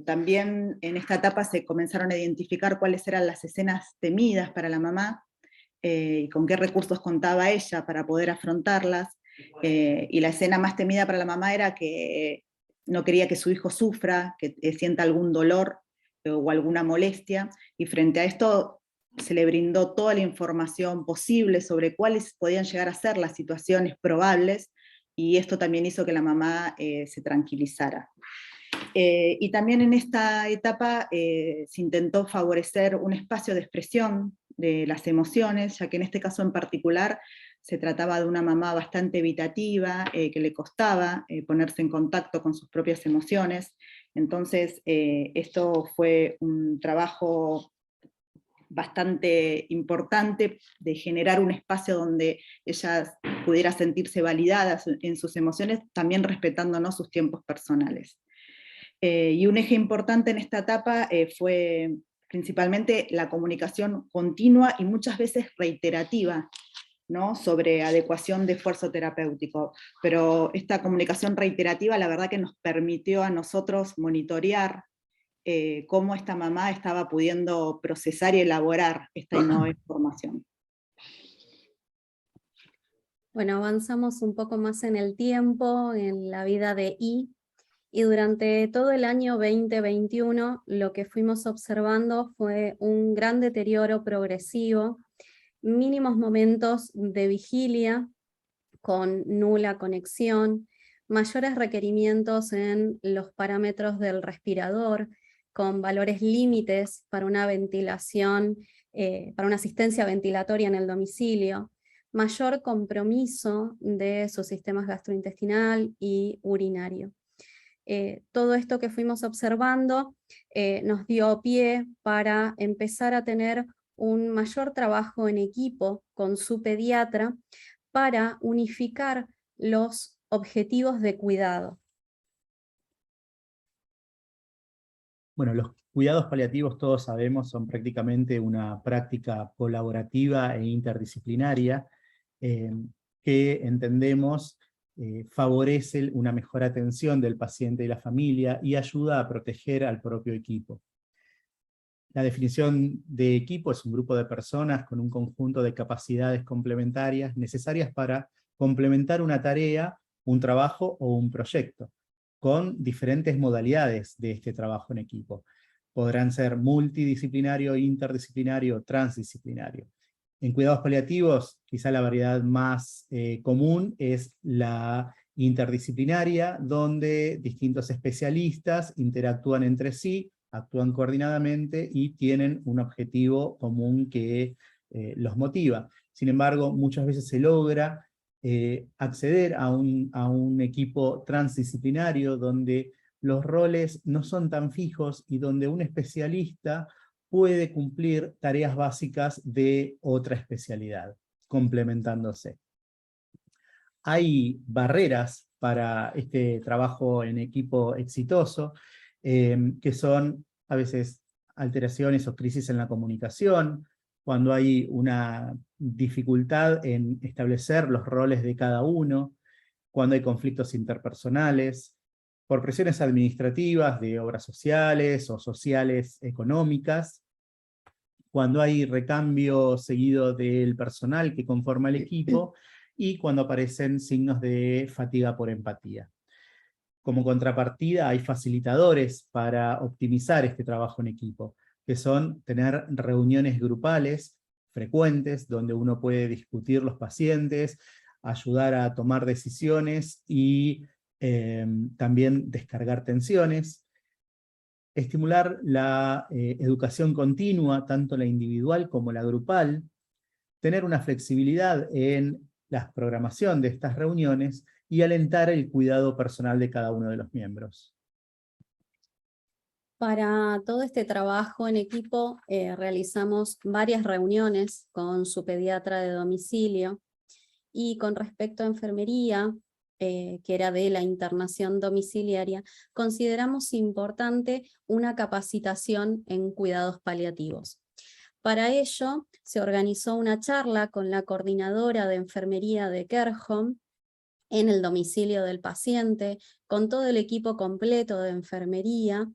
También en esta etapa se comenzaron a identificar cuáles eran las escenas temidas para la mamá y con qué recursos contaba ella para poder afrontarlas. Y la escena más temida para la mamá era que no quería que su hijo sufra, que sienta algún dolor o alguna molestia, y frente a esto se le brindó toda la información posible sobre cuáles podían llegar a ser las situaciones probables, y esto también hizo que la mamá se tranquilizara. Y también en esta etapa se intentó favorecer un espacio de expresión de las emociones, ya que en este caso en particular se trataba de una mamá bastante evitativa, que le costaba ponerse en contacto con sus propias emociones. Entonces esto fue un trabajo bastante importante de generar un espacio donde ella pudiera sentirse validada en sus emociones, también respetándonos sus tiempos personales. Y un eje importante en esta etapa fue principalmente la comunicación continua y muchas veces reiterativa, ¿no? Sobre adecuación de esfuerzo terapéutico. Pero esta comunicación reiterativa la verdad que nos permitió a nosotros monitorear cómo esta mamá estaba pudiendo procesar y elaborar esta nueva información. Bueno, avanzamos un poco más en el tiempo, en la vida de I, y durante todo el año 2021 lo que fuimos observando fue un gran deterioro progresivo, mínimos momentos de vigilia con nula conexión, mayores requerimientos en los parámetros del respirador, con valores límites para una ventilación, para una asistencia ventilatoria en el domicilio, mayor compromiso de sus sistemas gastrointestinal y urinario. Todo esto que fuimos observando nos dio pie para empezar a tener un mayor trabajo en equipo con su pediatra para unificar los objetivos de cuidado. Bueno, los cuidados paliativos, todos sabemos, son prácticamente una práctica colaborativa e interdisciplinaria que entendemos favorece una mejor atención del paciente y la familia y ayuda a proteger al propio equipo. La definición de equipo es un grupo de personas con un conjunto de capacidades complementarias necesarias para complementar una tarea, un trabajo o un proyecto. con diferentes modalidades de este trabajo en equipo. Podrán ser multidisciplinario, interdisciplinario, transdisciplinario. En cuidados paliativos, quizá la variedad más común es la interdisciplinaria, donde distintos especialistas interactúan entre sí, actúan coordinadamente y tienen un objetivo común que los motiva. Sin embargo, muchas veces se logra acceder a un equipo transdisciplinario donde los roles no son tan fijos y donde un especialista puede cumplir tareas básicas de otra especialidad, complementándose. Hay barreras para este trabajo en equipo exitoso, que son a veces alteraciones o crisis en la comunicación, cuando hay una dificultad en establecer los roles de cada uno, cuando hay conflictos interpersonales, por presiones administrativas de obras sociales o sociales económicas, cuando hay recambio seguido del personal que conforma el equipo, y cuando aparecen signos de fatiga por empatía. Como contrapartida hay facilitadores para optimizar este trabajo en equipo, que son tener reuniones grupales frecuentes, donde uno puede discutir los pacientes, ayudar a tomar decisiones y también descargar tensiones. Estimular la educación continua, tanto la individual como la grupal. Tener una flexibilidad en la programación de estas reuniones y alentar el cuidado personal de cada uno de los miembros. Para todo este trabajo en equipo realizamos varias reuniones con su pediatra de domicilio, y con respecto a enfermería, que era de la internación domiciliaria, consideramos importante una capacitación en cuidados paliativos. Para ello se organizó una charla con la coordinadora de enfermería de Care Home en el domicilio del paciente, con todo el equipo completo de enfermería,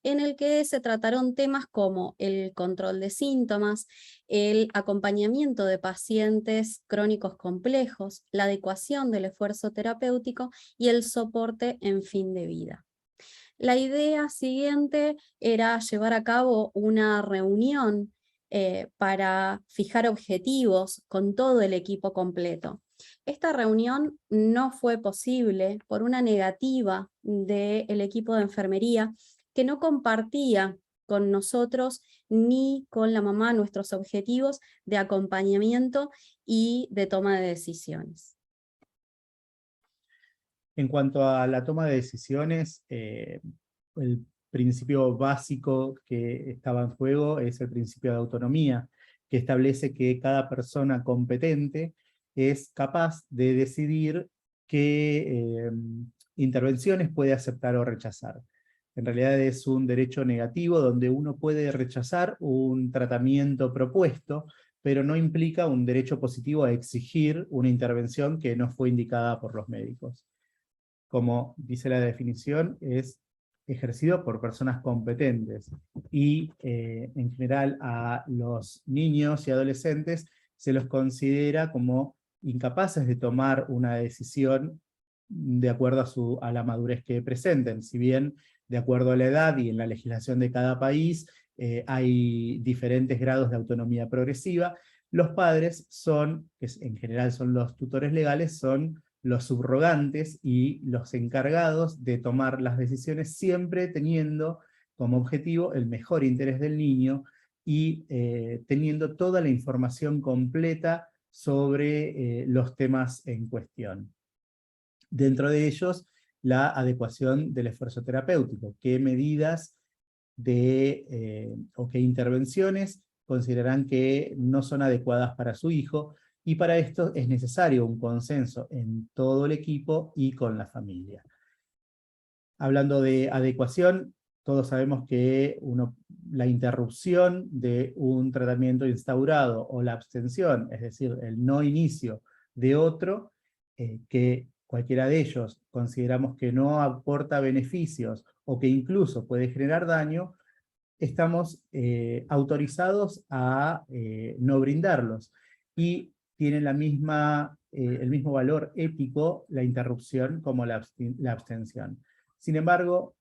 en el que se trataron temas como el control de síntomas, el acompañamiento de pacientes crónicos complejos, la adecuación del esfuerzo terapéutico y el soporte en fin de vida. La idea siguiente era llevar a cabo una reunión para fijar objetivos con todo el equipo completo. Esta reunión no fue posible por una negativa del equipo de enfermería que no compartía con nosotros ni con la mamá nuestros objetivos de acompañamiento y de toma de decisiones. En cuanto a la toma de decisiones, el principio básico que estaba en juego es el principio de autonomía, que establece que cada persona competente es capaz de decidir qué intervenciones puede aceptar o rechazar. En realidad es un derecho negativo donde uno puede rechazar un tratamiento propuesto, pero no implica un derecho positivo a exigir una intervención que no fue indicada por los médicos. Como dice la definición, es ejercido por personas competentes, y en general a los niños y adolescentes se los considera como incapaces de tomar una decisión de acuerdo a la madurez que presenten. Si bien de acuerdo a la edad y en la legislación de cada país hay diferentes grados de autonomía progresiva, los padres son, que en general son los tutores legales, son los subrogantes y los encargados de tomar las decisiones, siempre teniendo como objetivo el mejor interés del niño y teniendo toda la información completa sobre los temas en cuestión. Dentro de ellos, la adecuación del esfuerzo terapéutico. ¿Qué medidas o qué intervenciones considerarán que no son adecuadas para su hijo? Y para esto es necesario un consenso en todo el equipo y con la familia. Hablando de adecuación, todos sabemos que la interrupción de un tratamiento instaurado o la abstención, es decir, el no inicio de otro, que cualquiera de ellos consideramos que no aporta beneficios o que incluso puede generar daño, estamos autorizados a no brindarlos. Y tiene el mismo valor ético la interrupción como la abstención. Sin embargo,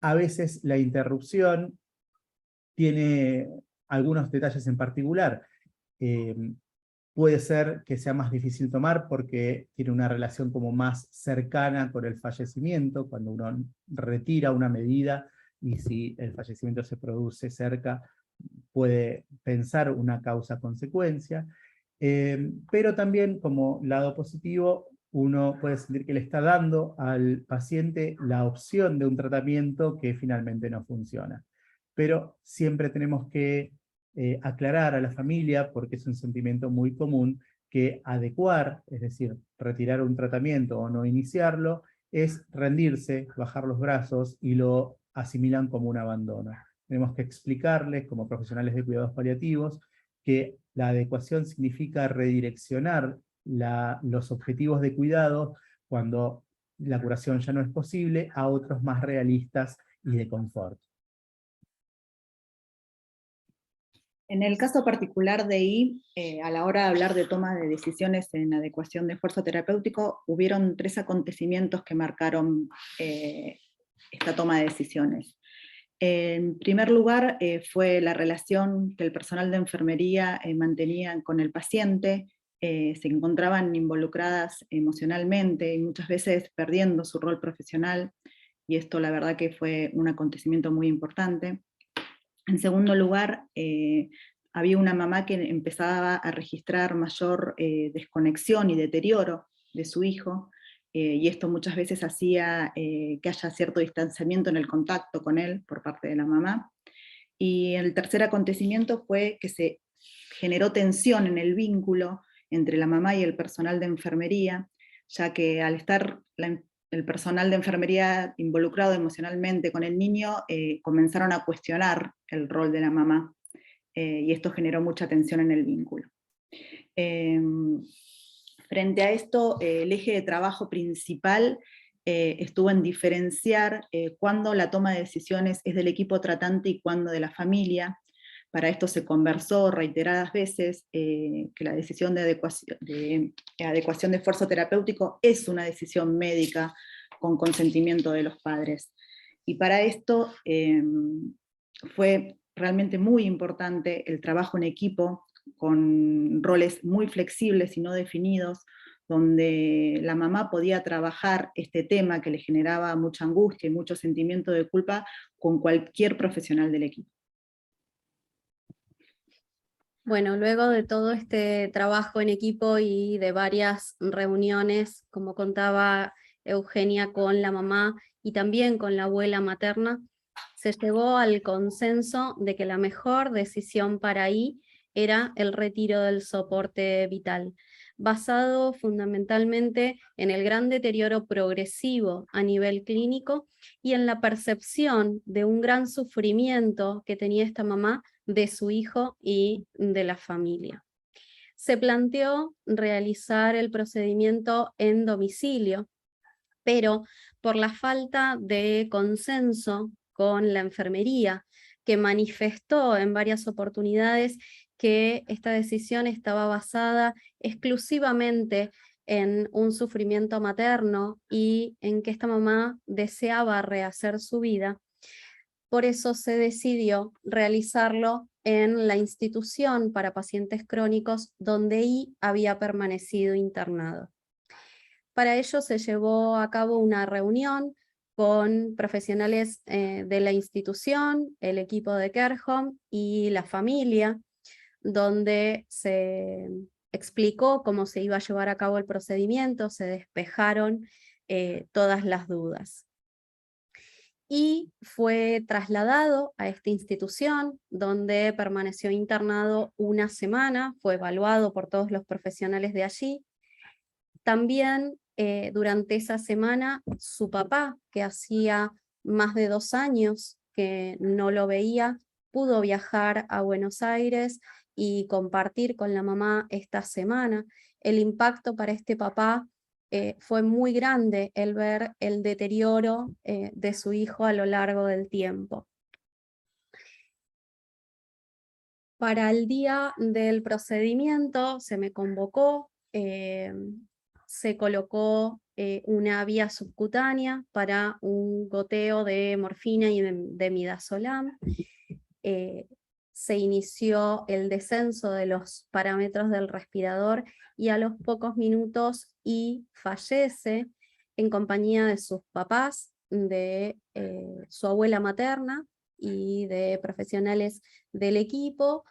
a veces la interrupción tiene algunos detalles en particular. Puede ser que sea más difícil tomar porque tiene una relación como más cercana con el fallecimiento, cuando uno retira una medida, y si el fallecimiento se produce cerca, puede pensar una causa-consecuencia. Pero también, como lado positivo, uno puede sentir que le está dando al paciente la opción de un tratamiento que finalmente no funciona. Pero siempre tenemos que aclarar a la familia, porque es un sentimiento muy común, que adecuar, es decir, retirar un tratamiento o no iniciarlo, es rendirse, bajar los brazos, y lo asimilan como un abandono. Tenemos que explicarles, como profesionales de cuidados paliativos, que la adecuación significa redireccionar los objetivos de cuidado, cuando la curación ya no es posible, a otros más realistas y de confort. En el caso particular de I, a la hora de hablar de toma de decisiones en adecuación de esfuerzo terapéutico, hubieron 3 acontecimientos que marcaron esta toma de decisiones. En primer lugar, fue la relación que el personal de enfermería mantenía con el paciente. Se encontraban involucradas emocionalmente y muchas veces perdiendo su rol profesional, y esto la verdad que fue un acontecimiento muy importante. En segundo lugar, había una mamá que empezaba a registrar mayor desconexión y deterioro de su hijo, y esto muchas veces hacía que haya cierto distanciamiento en el contacto con él por parte de la mamá. Y el tercer acontecimiento fue que se generó tensión en el vínculo entre la mamá y el personal de enfermería, ya que al estar el personal de enfermería involucrado emocionalmente con el niño, comenzaron a cuestionar el rol de la mamá, y esto generó mucha tensión en el vínculo. Frente a esto, el eje de trabajo principal estuvo en diferenciar cuándo la toma de decisiones es del equipo tratante y cuándo de la familia. Para esto se conversó reiteradas veces que la decisión de adecuación de esfuerzo terapéutico es una decisión médica con consentimiento de los padres. Y para esto fue realmente muy importante el trabajo en equipo, con roles muy flexibles y no definidos, donde la mamá podía trabajar este tema que le generaba mucha angustia y mucho sentimiento de culpa con cualquier profesional del equipo. Bueno, luego de todo este trabajo en equipo y de varias reuniones, como contaba Eugenia, con la mamá y también con la abuela materna, se llegó al consenso de que la mejor decisión para I era el retiro del soporte vital, basado fundamentalmente en el gran deterioro progresivo a nivel clínico y en la percepción de un gran sufrimiento que tenía esta mamá de su hijo y de la familia. Se planteó realizar el procedimiento en domicilio, pero por la falta de consenso con la enfermería, que manifestó en varias oportunidades que esta decisión estaba basada exclusivamente en un sufrimiento materno y en que esta mamá deseaba rehacer su vida, por eso se decidió realizarlo en la institución para pacientes crónicos donde I había permanecido internado. Para ello se llevó a cabo una reunión con profesionales de la institución, el equipo de Care Home y la familia, donde se explicó cómo se iba a llevar a cabo el procedimiento, se despejaron todas las dudas. Y fue trasladado a esta institución, donde permaneció internado una semana, fue evaluado por todos los profesionales de allí. También durante esa semana su papá, que hacía más de 2 años que no lo veía, pudo viajar a Buenos Aires y compartir con la mamá esta semana. El impacto para este papá fue muy grande el ver el deterioro de su hijo a lo largo del tiempo. Para el día del procedimiento se me convocó se colocó una vía subcutánea para un goteo de morfina y de midazolam. Se inició el descenso de los parámetros del respirador y a los pocos minutos fallece en compañía de sus papás, de su abuela materna y de profesionales del equipo,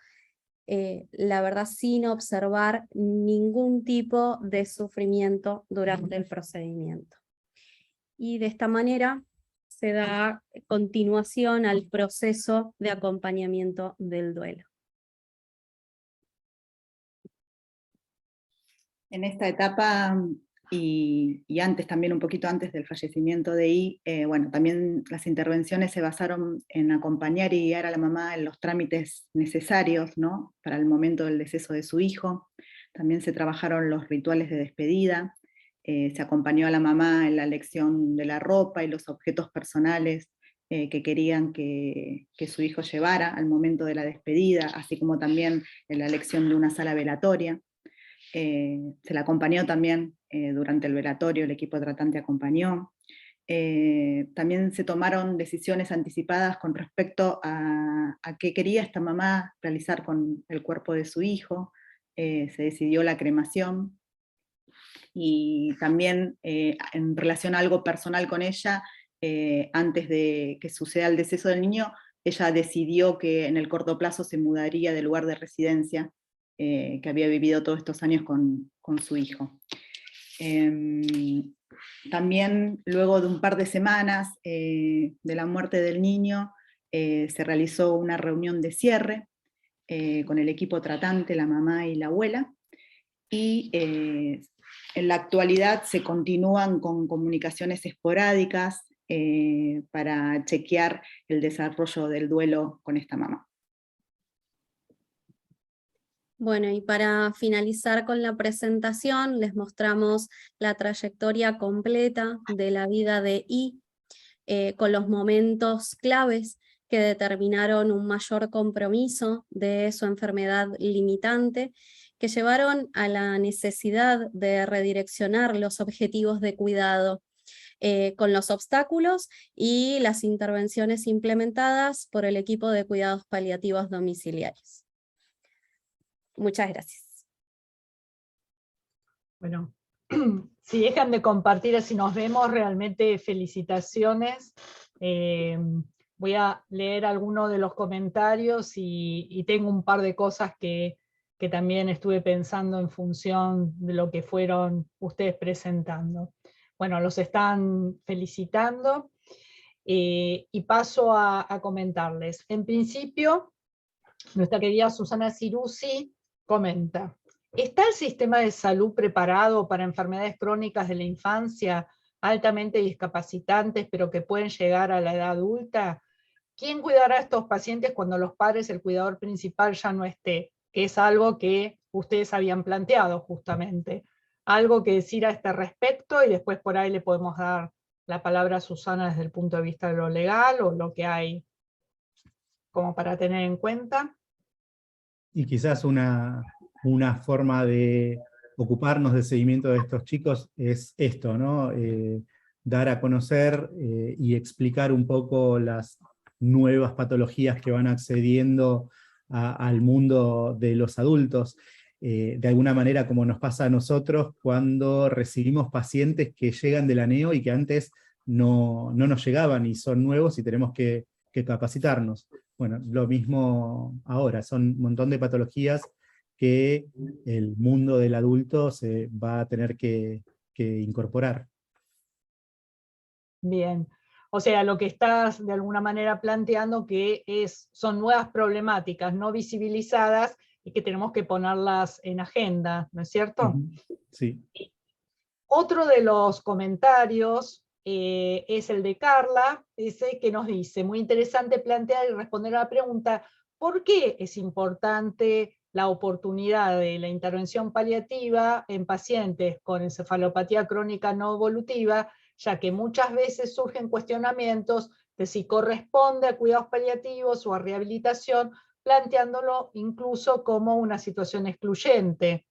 la verdad sin observar ningún tipo de sufrimiento durante el procedimiento. Y de esta manera se da continuación al proceso de acompañamiento del duelo. En esta etapa, y antes también, un poquito antes del fallecimiento de I, bueno, también las intervenciones se basaron en acompañar y guiar a la mamá en los trámites necesarios, ¿no?, para el momento del deceso de su hijo. También se trabajaron los rituales de despedida, se acompañó a la mamá en la elección de la ropa y los objetos personales que querían que su hijo llevara al momento de la despedida, así como también en la elección de una sala velatoria. Se la acompañó también durante el velatorio, el equipo tratante acompañó. También se tomaron decisiones anticipadas con respecto a qué quería esta mamá realizar con el cuerpo de su hijo. Se decidió la cremación. Y también en relación a algo personal con ella, antes de que suceda el deceso del niño, ella decidió que en el corto plazo se mudaría del lugar de residencia que había vivido todos estos años con su hijo. También luego de un par de semanas de la muerte del niño, se realizó una reunión de cierre con el equipo tratante, la mamá y la abuela, y en la actualidad se continúan con comunicaciones esporádicas para chequear el desarrollo del duelo con esta mamá. Bueno, y para finalizar con la presentación, les mostramos la trayectoria completa de la vida de I, con los momentos claves que determinaron un mayor compromiso de su enfermedad limitante, que llevaron a la necesidad de redireccionar los objetivos de cuidado con los obstáculos y las intervenciones implementadas por el equipo de cuidados paliativos domiciliarios. Muchas gracias. Bueno, si dejan de compartir, así nos vemos, realmente felicitaciones. Voy a leer algunos de los comentarios y tengo un par de cosas que también estuve pensando en función de lo que fueron ustedes presentando. Bueno, los están felicitando y paso a comentarles. En principio, nuestra querida Susana Ciruzzi comenta: ¿está el sistema de salud preparado para enfermedades crónicas de la infancia altamente discapacitantes, pero que pueden llegar a la edad adulta? ¿Quién cuidará a estos pacientes cuando los padres, el cuidador principal, ya no esté? Que es algo que ustedes habían planteado justamente. Algo que decir a este respecto, y después por ahí le podemos dar la palabra a Susana desde el punto de vista de lo legal, o lo que hay como para tener en cuenta. Y quizás una forma de ocuparnos del seguimiento de estos chicos es esto, ¿no? Dar a conocer y explicar un poco las nuevas patologías que van accediendo al mundo de los adultos, de alguna manera como nos pasa a nosotros cuando recibimos pacientes que llegan de la NEO y que antes no nos llegaban y son nuevos y tenemos que capacitarnos. Bueno, lo mismo ahora, son un montón de patologías que el mundo del adulto se va a tener que incorporar. Bien, o sea, lo que estás de alguna manera planteando que son nuevas problemáticas no visibilizadas y que tenemos que ponerlas en agenda, ¿no es cierto? Sí. Otro de los comentarios es el de Carla, ese que nos dice: muy interesante plantear y responder a la pregunta, ¿por qué es importante la oportunidad de la intervención paliativa en pacientes con encefalopatía crónica no evolutiva, ya que muchas veces surgen cuestionamientos de si corresponde a cuidados paliativos o a rehabilitación, planteándolo incluso como una situación excluyente?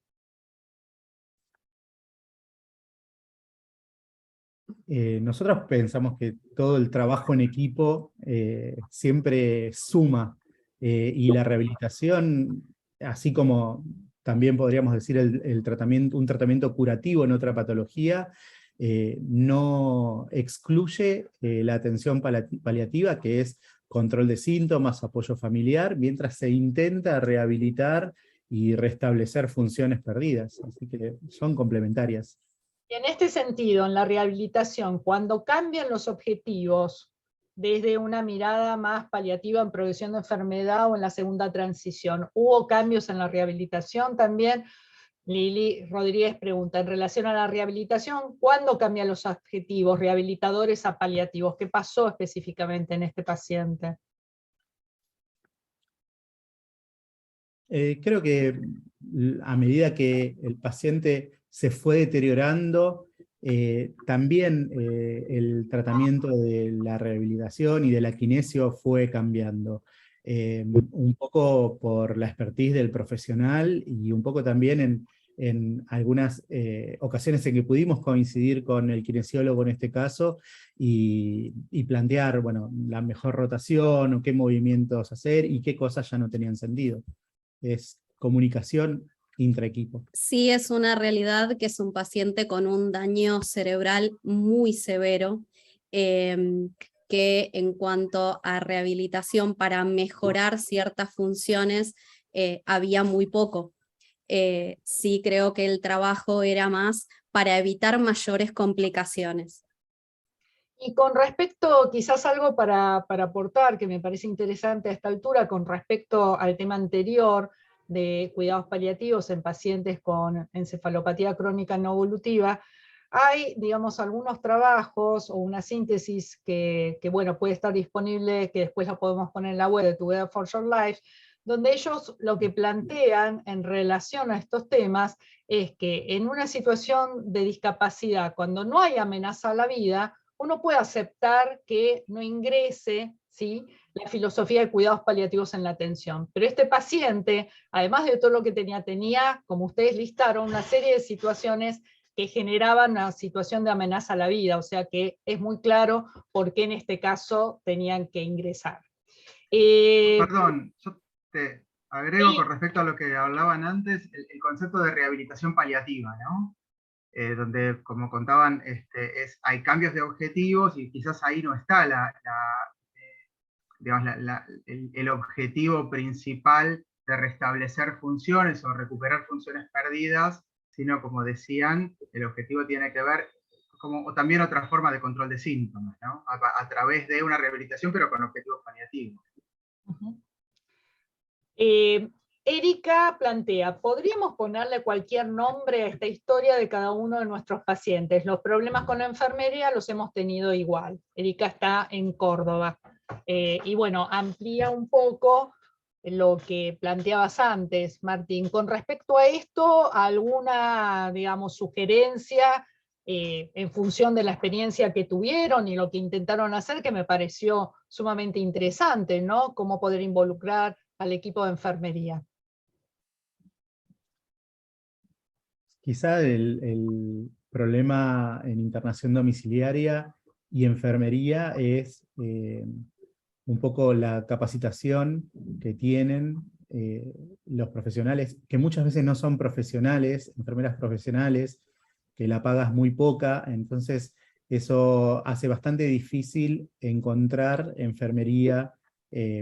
nosotros pensamos que todo el trabajo en equipo siempre suma, y la rehabilitación, así como también podríamos decir un tratamiento curativo en otra patología, no excluye la atención paliativa, que es control de síntomas, apoyo familiar, mientras se intenta rehabilitar y restablecer funciones perdidas. Así que son complementarias. En este sentido, en la rehabilitación, cuando cambian los objetivos desde una mirada más paliativa en prevención de enfermedad o en la segunda transición, ¿hubo cambios en la rehabilitación también? Lili Rodríguez pregunta, en relación a la rehabilitación, ¿cuándo cambian los objetivos rehabilitadores a paliativos? ¿Qué pasó específicamente en este paciente? Creo que a medida que el paciente se fue deteriorando, también el tratamiento de la rehabilitación y de la kinesio fue cambiando. Un poco por la expertise del profesional y un poco también en algunas ocasiones en que pudimos coincidir con el kinesiólogo en este caso y plantear, bueno, la mejor rotación o qué movimientos hacer y qué cosas ya no tenían sentido. Es comunicación intraequipo. Sí, es una realidad que es un paciente con un daño cerebral muy severo, que en cuanto a rehabilitación para mejorar ciertas funciones había muy poco. Sí creo que el trabajo era más para evitar mayores complicaciones. Y con respecto, quizás algo para aportar, que me parece interesante a esta altura, con respecto al tema anterior de cuidados paliativos en pacientes con encefalopatía crónica no evolutiva, hay, digamos, algunos trabajos o una síntesis que bueno, puede estar disponible, que después la podemos poner en la web de Together for Your Life, donde ellos lo que plantean en relación a estos temas es que en una situación de discapacidad, cuando no hay amenaza a la vida, uno puede aceptar que no ingrese, ¿sí?, la filosofía de cuidados paliativos en la atención. Pero este paciente, además de todo lo que tenía, como ustedes listaron, una serie de situaciones que generaban una situación de amenaza a la vida, o sea que es muy claro por qué en este caso tenían que ingresar. Perdón, yo te agrego con respecto a lo que hablaban antes, el concepto de rehabilitación paliativa, ¿no? Donde, como contaban, hay cambios de objetivos y quizás ahí no está digamos, el objetivo principal de restablecer funciones o recuperar funciones perdidas, sino, como decían, el objetivo tiene que ver, o también otra forma de control de síntomas, ¿no? A través de una rehabilitación, pero con objetivos paliativos. Uh-huh. Erika plantea, ¿podríamos ponerle cualquier nombre a esta historia de cada uno de nuestros pacientes? Los problemas con la enfermería los hemos tenido igual. Erika está en Córdoba. Y bueno, amplía un poco lo que planteabas antes, Martín. Con respecto a esto, ¿alguna, digamos, sugerencia en función de la experiencia que tuvieron y lo que intentaron hacer, que me pareció sumamente interesante, ¿no? Cómo poder involucrar al equipo de enfermería? Quizá el problema en internación domiciliaria y enfermería es un poco la capacitación que tienen los profesionales, que muchas veces no son profesionales, enfermeras profesionales, que la paga es muy poca, entonces eso hace bastante difícil encontrar enfermería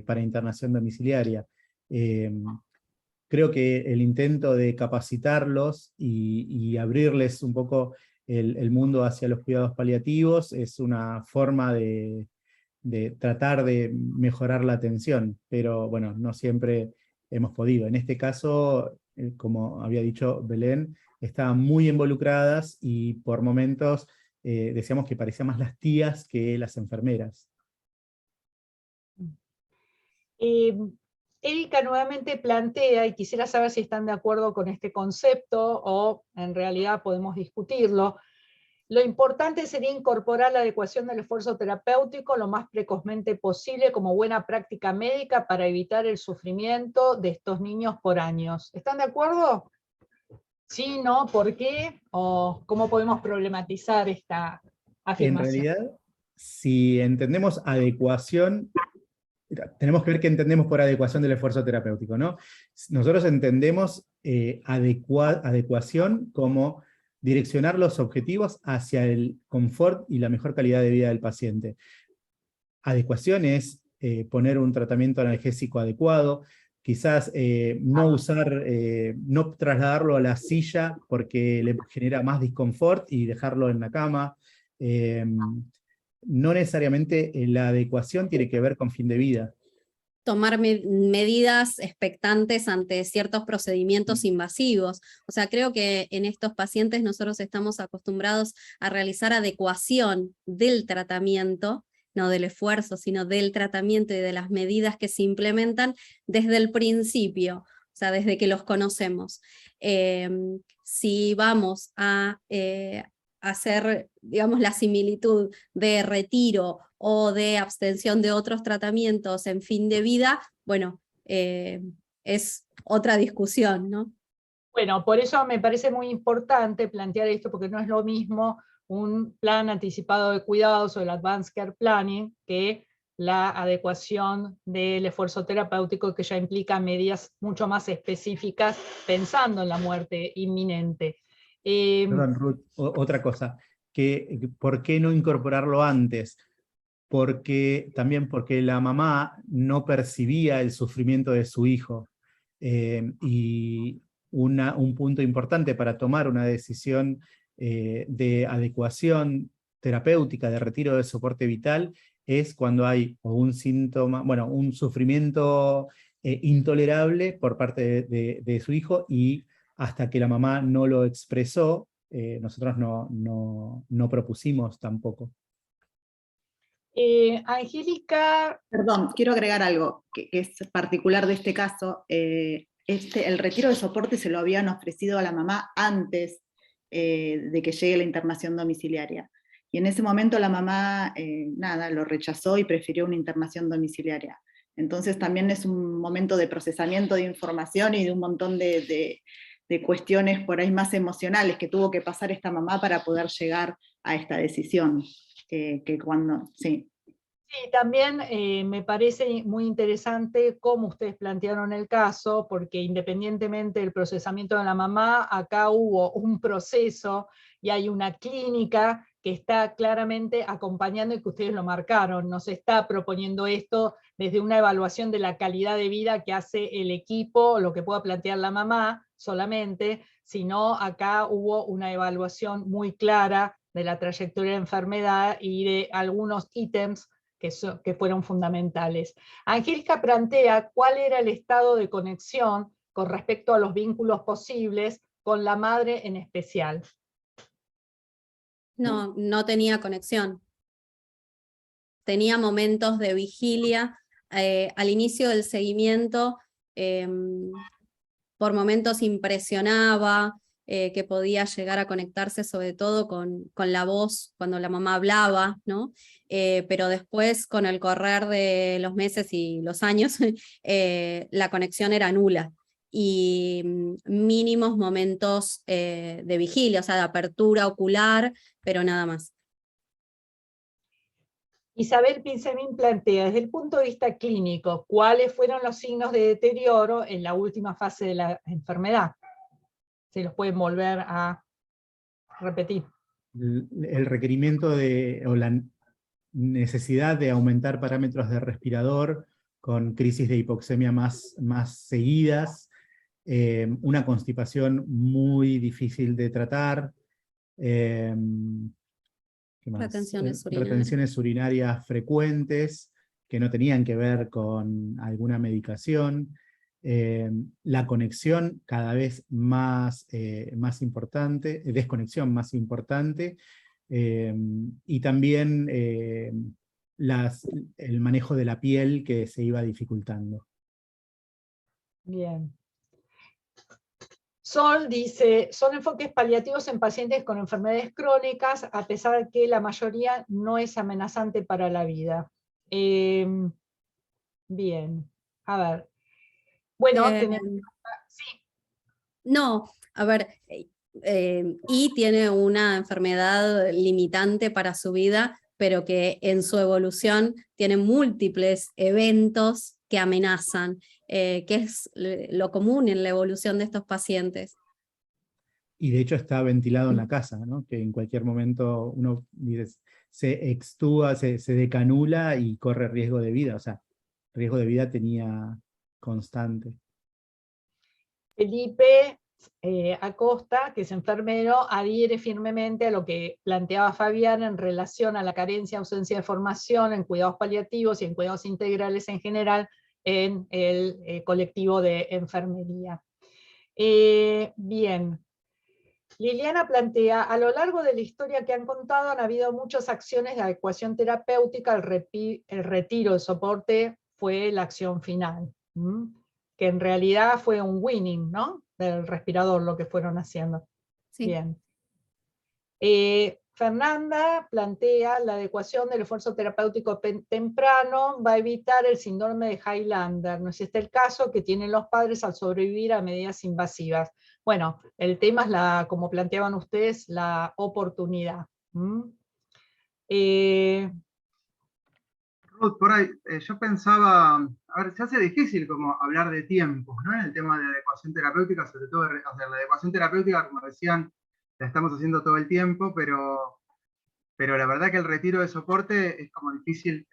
para internación domiciliaria. Creo que el intento de capacitarlos y abrirles un poco el mundo hacia los cuidados paliativos es una forma de tratar de mejorar la atención, pero bueno, no siempre hemos podido. En este caso, como había dicho Belén, estaban muy involucradas y por momentos decíamos que parecían más las tías que las enfermeras. Erika nuevamente plantea, y quisiera saber si están de acuerdo con este concepto o en realidad podemos discutirlo, lo importante sería incorporar la adecuación del esfuerzo terapéutico lo más precozmente posible como buena práctica médica para evitar el sufrimiento de estos niños por años. ¿Están de acuerdo? ¿Sí, no? ¿Por qué? ¿O cómo podemos problematizar esta En realidad, si entendemos adecuación, tenemos que ver qué entendemos por adecuación del esfuerzo terapéutico, ¿no? Nosotros entendemos adecuación como direccionar los objetivos hacia el confort y la mejor calidad de vida del paciente. Adecuación es poner un tratamiento analgésico adecuado, quizás no trasladarlo a la silla porque le genera más disconfort y dejarlo en la cama. No necesariamente la adecuación tiene que ver con fin de vida. Tomar medidas expectantes ante ciertos procedimientos invasivos. O sea, creo que en estos pacientes nosotros estamos acostumbrados a realizar adecuación del tratamiento, no del esfuerzo, sino del tratamiento y de las medidas que se implementan desde el principio, o sea, desde que los conocemos. Si vamos a hacer, digamos, la similitud de retiro o de abstención de otros tratamientos en fin de vida, bueno, es otra discusión, ¿no? Bueno, por eso me parece muy importante plantear esto, porque no es lo mismo un plan anticipado de cuidados o el Advanced Care Planning que la adecuación del esfuerzo terapéutico, que ya implica medidas mucho más específicas pensando en la muerte inminente. Perdón, Ruth, otra cosa, ¿por qué no incorporarlo antes? Porque la mamá no percibía el sufrimiento de su hijo. Y un punto importante para tomar una decisión de adecuación terapéutica, de retiro de soporte vital, es cuando hay un síntoma, bueno, un sufrimiento intolerable por parte de su hijo, y hasta que la mamá no lo expresó, nosotros no propusimos tampoco. Angélica. Perdón, quiero agregar algo que es particular de este caso. El retiro de soporte se lo habían ofrecido a la mamá antes de que llegue la internación domiciliaria. Y en ese momento la mamá, lo rechazó y prefirió una internación domiciliaria. Entonces también es un momento de procesamiento de información y de un montón de cuestiones por ahí más emocionales que tuvo que pasar esta mamá para poder llegar a esta decisión. Sí. Sí, también me parece muy interesante cómo ustedes plantearon el caso, porque independientemente del procesamiento de la mamá, acá hubo un proceso y hay una clínica que está claramente acompañando, y que ustedes lo marcaron, nos está proponiendo esto desde una evaluación de la calidad de vida que hace el equipo, lo que pueda plantear la mamá solamente, sino acá hubo una evaluación muy clara de la trayectoria de enfermedad y de algunos ítems que fueron fundamentales. Angélica plantea cuál era el estado de conexión con respecto a los vínculos posibles con la madre en especial. No tenía conexión. Tenía momentos de vigilia. Al inicio del seguimiento, por momentos impresionaba, que podía llegar a conectarse sobre todo con la voz cuando la mamá hablaba, ¿no? Pero después, con el correr de los meses y los años, la conexión era nula. Y mínimos momentos de vigilia, o sea, de apertura ocular, pero nada más. Isabel Pinzemín plantea, desde el punto de vista clínico, ¿cuáles fueron los signos de deterioro en la última fase de la enfermedad? Se los pueden volver a repetir. El requerimiento o la necesidad de aumentar parámetros de respirador, con crisis de hipoxemia más seguidas, una constipación muy difícil de tratar, ¿qué más? Retenciones urinarias frecuentes que no tenían que ver con alguna medicación, la conexión cada vez más importante, desconexión más importante, y también el manejo de la piel que se iba dificultando. Bien. Sol dice, son enfoques paliativos en pacientes con enfermedades crónicas, a pesar de que la mayoría no es amenazante para la vida. Bien, a ver. Bueno, Sí. No, a ver, y tiene una enfermedad limitante para su vida, pero que en su evolución tiene múltiples eventos que amenazan, que es lo común en la evolución de estos pacientes. Y de hecho está ventilado en la casa, ¿no? Que en cualquier momento uno dice, se extúa, se decanula y corre riesgo de vida, o sea, riesgo de vida tenía constante. Felipe Acosta, que es enfermero, adhiere firmemente a lo que planteaba Fabián en relación a la carencia, ausencia de formación en cuidados paliativos y en cuidados integrales en general en el colectivo de enfermería. Bien. Liliana plantea, a lo largo de la historia que han contado han habido muchas acciones de adecuación terapéutica, el retiro de soporte fue la acción final, que en realidad fue un winning, ¿no? Del respirador lo que fueron haciendo. Sí. Bien. Fernanda plantea la adecuación del esfuerzo terapéutico temprano va a evitar el síndrome de Highlander, no es este el caso que tienen los padres al sobrevivir a medidas invasivas. Bueno, el tema es, como planteaban ustedes, la oportunidad. Ruth, por ahí, yo pensaba, a ver, se hace difícil como hablar de tiempos, ¿no? En el tema de adecuación terapéutica, sobre todo, o sea, la adecuación terapéutica, como decían, la estamos haciendo todo el tiempo, pero la verdad que el retiro de soporte es como difícil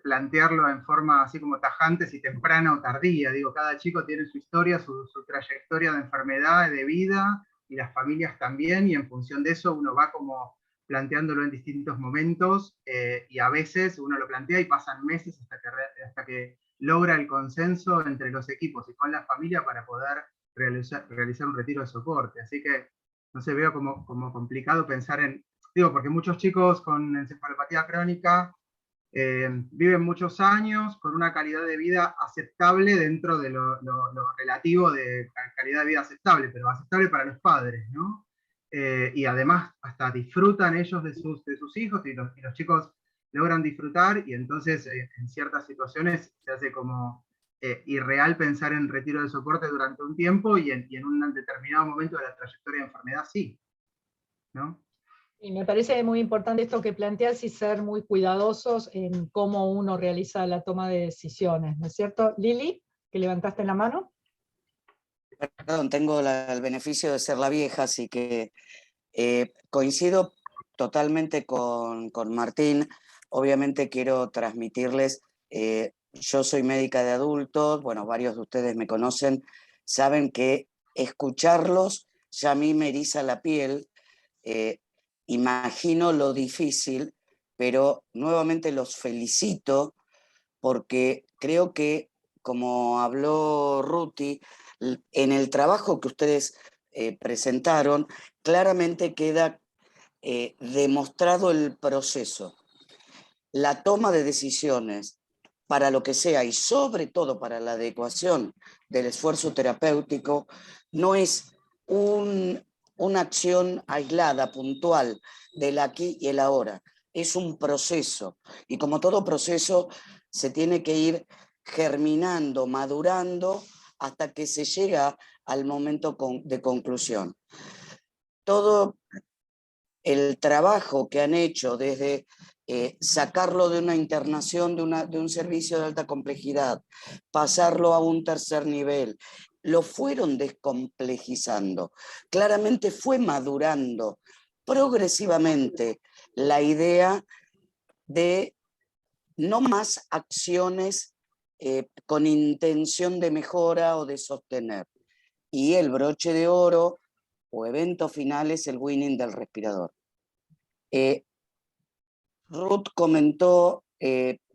plantearlo en forma así como tajante, si temprana o tardía. Digo, cada chico tiene su historia, su trayectoria de enfermedad, de vida, y las familias también, y en función de eso uno va como planteándolo en distintos momentos, y a veces uno lo plantea y pasan meses hasta que logra el consenso entre los equipos y con la familia para poder realizar un retiro de soporte. Así que, no sé, veo como complicado pensar en, digo, porque muchos chicos con encefalopatía crónica viven muchos años con una calidad de vida aceptable dentro de lo relativo de calidad de vida aceptable, pero aceptable para los padres, ¿no? Y además hasta disfrutan ellos de sus hijos y los chicos logran disfrutar y entonces en ciertas situaciones se hace como irreal pensar en retiro de soporte durante un tiempo y en un determinado momento de la trayectoria de enfermedad sí, ¿no? Y me parece muy importante esto que planteas y ser muy cuidadosos en cómo uno realiza la toma de decisiones, ¿no es cierto? Lili, que levantaste la mano. Perdón, tengo el beneficio de ser la vieja, así que coincido totalmente con Martín. Obviamente quiero transmitirles, yo soy médica de adultos, bueno, varios de ustedes me conocen, saben que escucharlos ya a mí me eriza la piel, imagino lo difícil, pero nuevamente los felicito porque creo que, como habló Ruti, en el trabajo que ustedes presentaron, claramente queda demostrado el proceso, la toma de decisiones para lo que sea y sobre todo para la adecuación del esfuerzo terapéutico, no es una acción aislada, puntual, del aquí y el ahora. Es un proceso y como todo proceso se tiene que ir germinando, madurando hasta que se llega al momento de conclusión. Todo el trabajo que han hecho desde sacarlo de una internación, de un servicio de alta complejidad, pasarlo a un tercer nivel, lo fueron descomplejizando. Claramente fue madurando progresivamente la idea de no más acciones con intención de mejora o de sostener. Y el broche de oro o evento final es el winning del respirador. Ruth comentó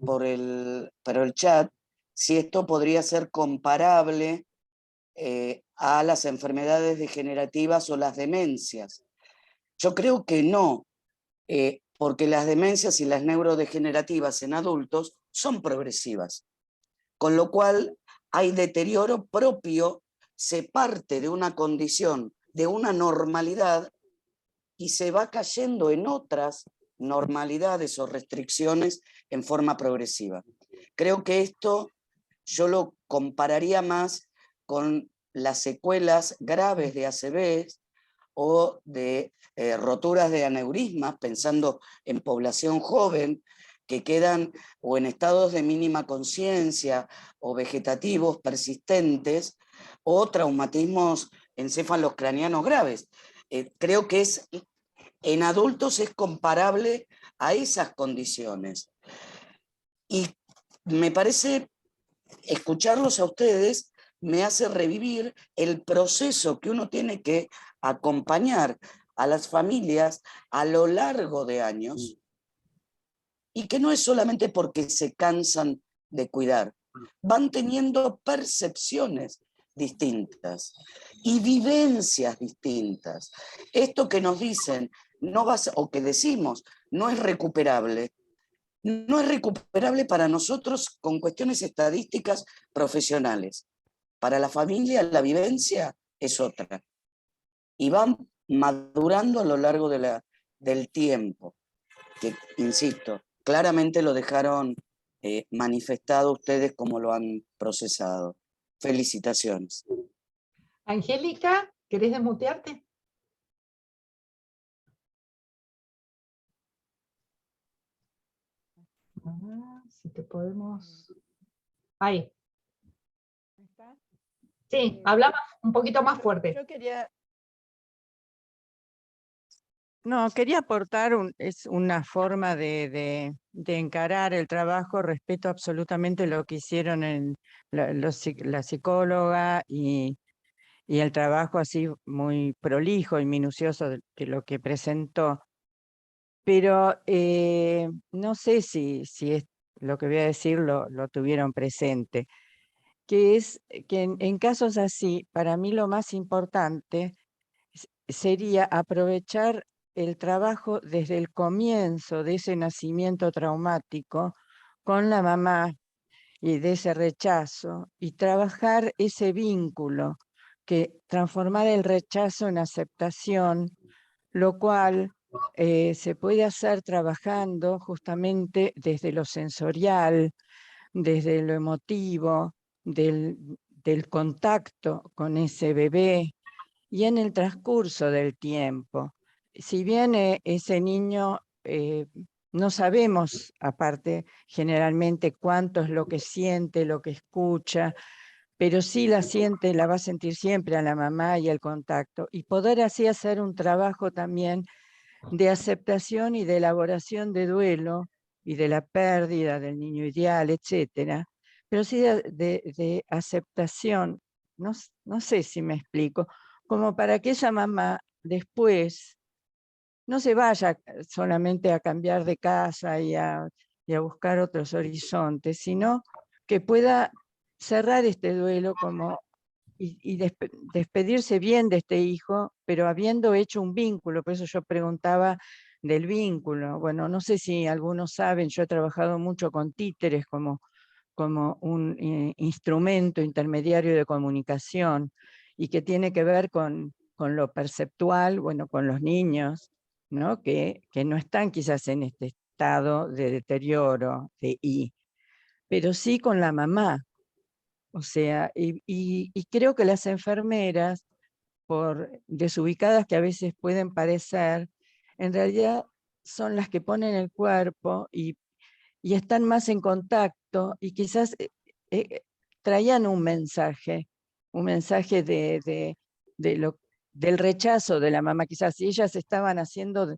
por el chat si esto podría ser comparable a las enfermedades degenerativas o las demencias. Yo creo que no, porque las demencias y las neurodegenerativas en adultos son progresivas, con lo cual hay deterioro propio, se parte de una condición, de una normalidad, y se va cayendo en otras normalidades o restricciones en forma progresiva. Creo que esto yo lo compararía más con las secuelas graves de ACV o de roturas de aneurismas, pensando en población joven, que quedan o en estados de mínima conciencia o vegetativos persistentes, o traumatismos encéfalos-craneanos graves. Creo que en adultos es comparable a esas condiciones. Y me parece, escucharlos a ustedes me hace revivir el proceso que uno tiene que acompañar a las familias a lo largo de años, y que no es solamente porque se cansan de cuidar, van teniendo percepciones distintas y vivencias distintas. Esto que nos dicen, no vas, o que decimos, no es recuperable para nosotros con cuestiones estadísticas profesionales. Para la familia la vivencia es otra. Y van madurando a lo largo del tiempo, que, insisto, claramente lo dejaron manifestado ustedes como lo han procesado. Felicitaciones. Angélica, ¿querés desmutearte? Si te podemos... Ahí. Sí, habla un poquito más fuerte. Yo quería... No, quería aportar es una forma de encarar el trabajo. Respeto absolutamente lo que hicieron la psicóloga y el trabajo así muy prolijo y minucioso de lo que presentó. Pero no sé si es lo que voy a decir lo tuvieron presente, que es que en casos así, para mí lo más importante sería aprovechar el trabajo desde el comienzo de ese nacimiento traumático con la mamá y de ese rechazo, y trabajar ese vínculo, que transformar el rechazo en aceptación, lo cual se puede hacer trabajando justamente desde lo sensorial, desde lo emotivo, del contacto con ese bebé, y en el transcurso del tiempo. Si bien ese niño, no sabemos, aparte, generalmente cuánto es lo que siente, lo que escucha, pero sí la siente, la va a sentir siempre a la mamá y el contacto. Y poder así hacer un trabajo también de aceptación y de elaboración de duelo y de la pérdida del niño ideal, etcétera, pero sí de aceptación, no sé si me explico, como para que esa mamá después no se vaya solamente a cambiar de casa y a buscar otros horizontes, sino que pueda cerrar este duelo como y despedirse bien de este hijo, pero habiendo hecho un vínculo. Por eso yo preguntaba del vínculo. Bueno, no sé si algunos saben, yo he trabajado mucho con títeres como un instrumento intermediario de comunicación, y que tiene que ver con lo perceptual, bueno, con los niños, ¿no? Que no están quizás en este estado de deterioro, pero sí con la mamá. O sea, y creo que las enfermeras, por desubicadas que a veces pueden parecer, en realidad son las que ponen el cuerpo y están más en contacto, y quizás traían un mensaje del rechazo de la mamá. Quizás si ellas estaban haciendo,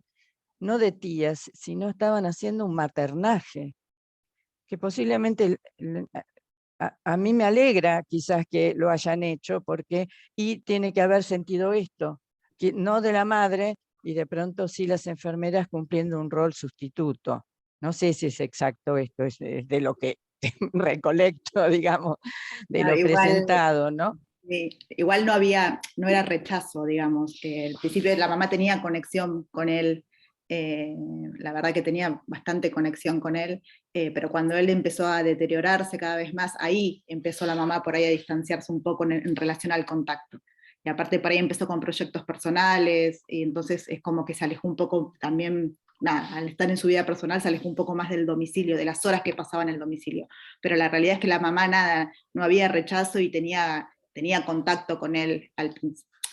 no de tías, sino estaban haciendo un maternaje, que posiblemente a mí me alegra quizás que lo hayan hecho, y tiene que haber sentido esto, que no de la madre, y de pronto sí las enfermeras cumpliendo un rol sustituto. No sé si es exacto esto, es de lo que recolecto, digamos, de No, lo igual, presentado, ¿no? igual no era rechazo, digamos, que al principio la mamá tenía conexión con él, la verdad que tenía bastante conexión con él, pero cuando él empezó a deteriorarse cada vez más, ahí empezó la mamá por ahí a distanciarse un poco en relación al contacto. Y aparte por ahí empezó con proyectos personales, y entonces es como que se alejó un poco también, nada, al estar en su vida personal se alejó un poco más del domicilio, de las horas que pasaba en el domicilio. Pero la realidad es que la mamá nada, no había rechazo y tenía contacto con él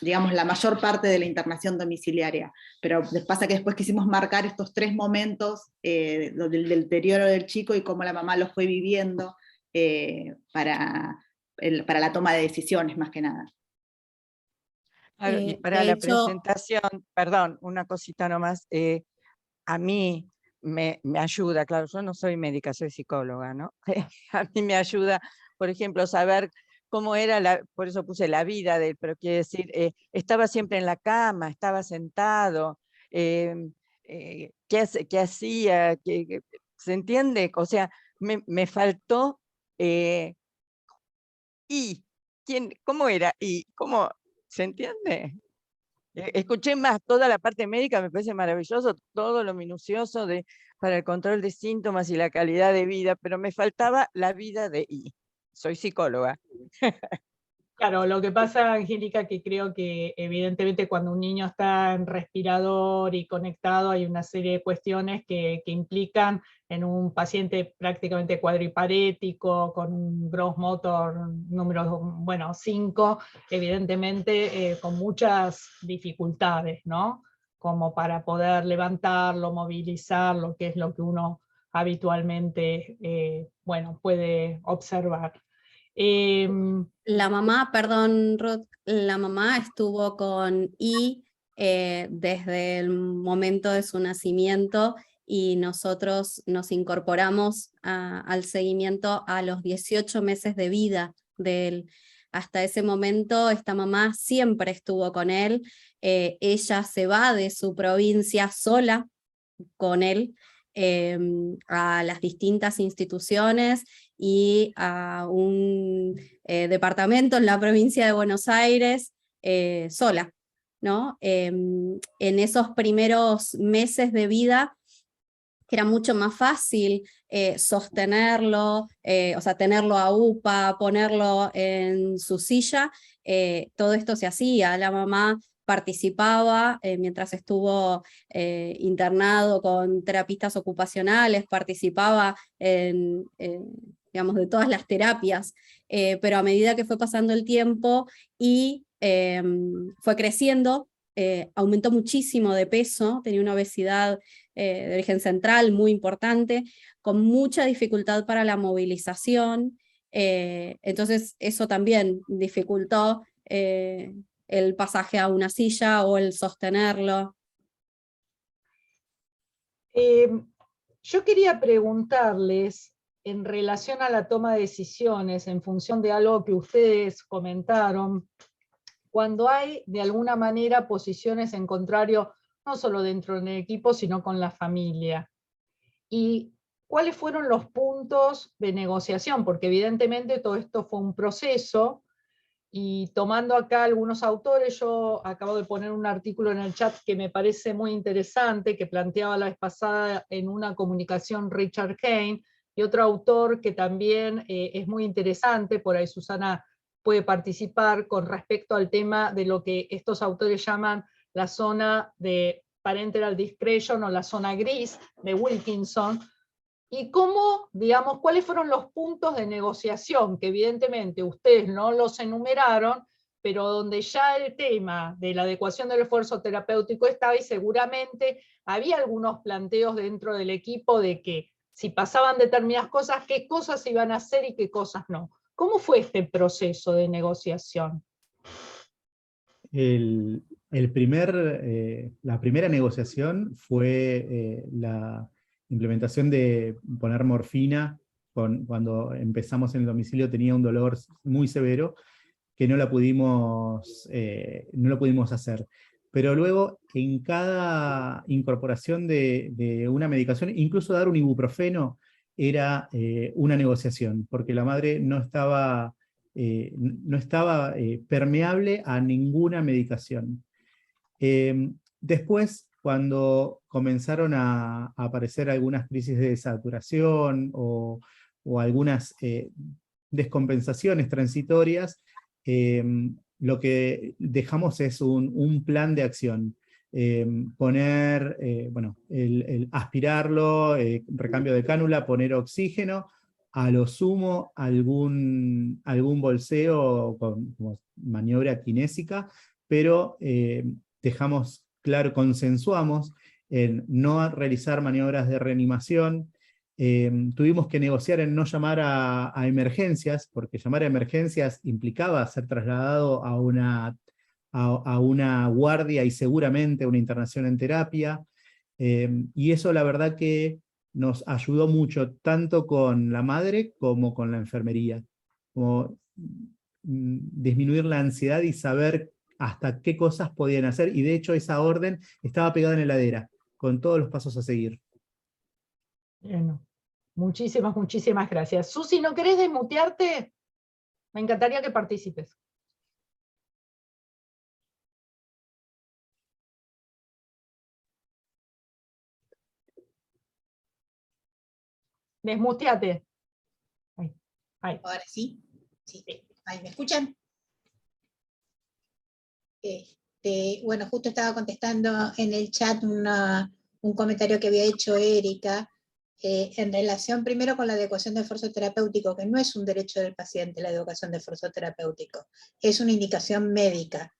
digamos, la mayor parte de la internación domiciliaria, pero les pasa que después quisimos marcar estos 3 momentos del deterioro del chico y cómo la mamá lo fue viviendo para la toma de decisiones, más que nada. Claro, y para de la hecho, presentación, perdón, una cosita nomás, a mí me ayuda, claro, yo no soy médica, soy psicóloga, ¿no? A mí me ayuda, por ejemplo, saber cómo era, por eso puse la vida de él, pero quiere decir, estaba siempre en la cama, estaba sentado, ¿qué hacía? ¿Se entiende? O sea, me faltó, ¿cómo era? ¿Cómo? ¿Se entiende? Escuché más toda la parte médica, me parece maravilloso, todo lo minucioso para el control de síntomas y la calidad de vida, pero me faltaba la vida de I. Soy psicóloga. Claro, lo que pasa, Angélica, que creo que evidentemente cuando un niño está en respirador y conectado hay una serie de cuestiones que implican en un paciente prácticamente cuadriparético, con un gross motor número, bueno, 5, evidentemente con muchas dificultades, ¿no? Como para poder levantarlo, movilizarlo, que es lo que uno habitualmente, bueno, puede observar. la mamá, perdón, Ruth, la mamá estuvo con I desde el momento de su nacimiento y nosotros nos incorporamos al seguimiento a los 18 meses de vida de él. Hasta ese momento esta mamá siempre estuvo con él, ella se va de su provincia sola con él a las distintas instituciones y a un departamento en la provincia de Buenos Aires sola, ¿no? En esos primeros meses de vida, que era mucho más fácil sostenerlo, o sea, tenerlo a UPA, ponerlo en su silla, todo esto se hacía, la mamá participaba mientras estuvo internado con terapistas ocupacionales, participaba digamos, de todas las terapias, pero a medida que fue pasando el tiempo y fue creciendo, aumentó muchísimo de peso, tenía una obesidad de origen central muy importante, con mucha dificultad para la movilización, entonces eso también dificultó el pasaje a una silla o el sostenerlo. Yo quería preguntarles, en relación a la toma de decisiones, en función de algo que ustedes comentaron, cuando hay de alguna manera posiciones en contrario, no solo dentro del equipo, sino con la familia. ¿Y cuáles fueron los puntos de negociación? Porque evidentemente todo esto fue un proceso, y tomando acá algunos autores, yo acabo de poner un artículo en el chat que me parece muy interesante, que planteaba la vez pasada en una comunicación Richard Kane, y otro autor que también es muy interesante, por ahí Susana puede participar, con respecto al tema de lo que estos autores llaman la zona de parental discretion o la zona gris de Wilkinson, y cómo, digamos, cuáles fueron los puntos de negociación, que evidentemente ustedes no los enumeraron, pero donde ya el tema de la adecuación del esfuerzo terapéutico estaba, y seguramente había algunos planteos dentro del equipo de que si pasaban determinadas cosas, qué cosas iban a hacer y qué cosas no. ¿Cómo fue este proceso de negociación? La primera negociación fue la implementación de poner morfina. Cuando empezamos en el domicilio tenía un dolor muy severo que no lo pudimos hacer. Pero luego, en cada incorporación de una medicación, incluso dar un ibuprofeno era una negociación, porque la madre no estaba permeable a ninguna medicación. Después, cuando comenzaron a aparecer algunas crisis de saturación o algunas descompensaciones transitorias, lo que dejamos es un plan de acción. Poner, bueno, el aspirarlo, recambio de cánula, poner oxígeno, a lo sumo algún bolseo como maniobra kinésica, pero dejamos claro, consensuamos en no realizar maniobras de reanimación. Tuvimos que negociar en no llamar a emergencias, porque llamar a emergencias implicaba ser trasladado a una guardia y seguramente una internación en terapia, y eso la verdad que nos ayudó mucho, tanto con la madre como con la enfermería, como disminuir la ansiedad y saber hasta qué cosas podían hacer, y de hecho esa orden estaba pegada en la heladera, con todos los pasos a seguir. Bueno, muchísimas gracias. Susi, ¿no querés desmutearte? Me encantaría que participes. Desmuteate. Ahí. Ahora sí. Ahí, ¿me escuchan? Bueno, justo estaba contestando en el chat un comentario que había hecho Erika, en relación primero con la adecuación de esfuerzo terapéutico, que no es un derecho del paciente la adecuación de esfuerzo terapéutico, es una indicación médica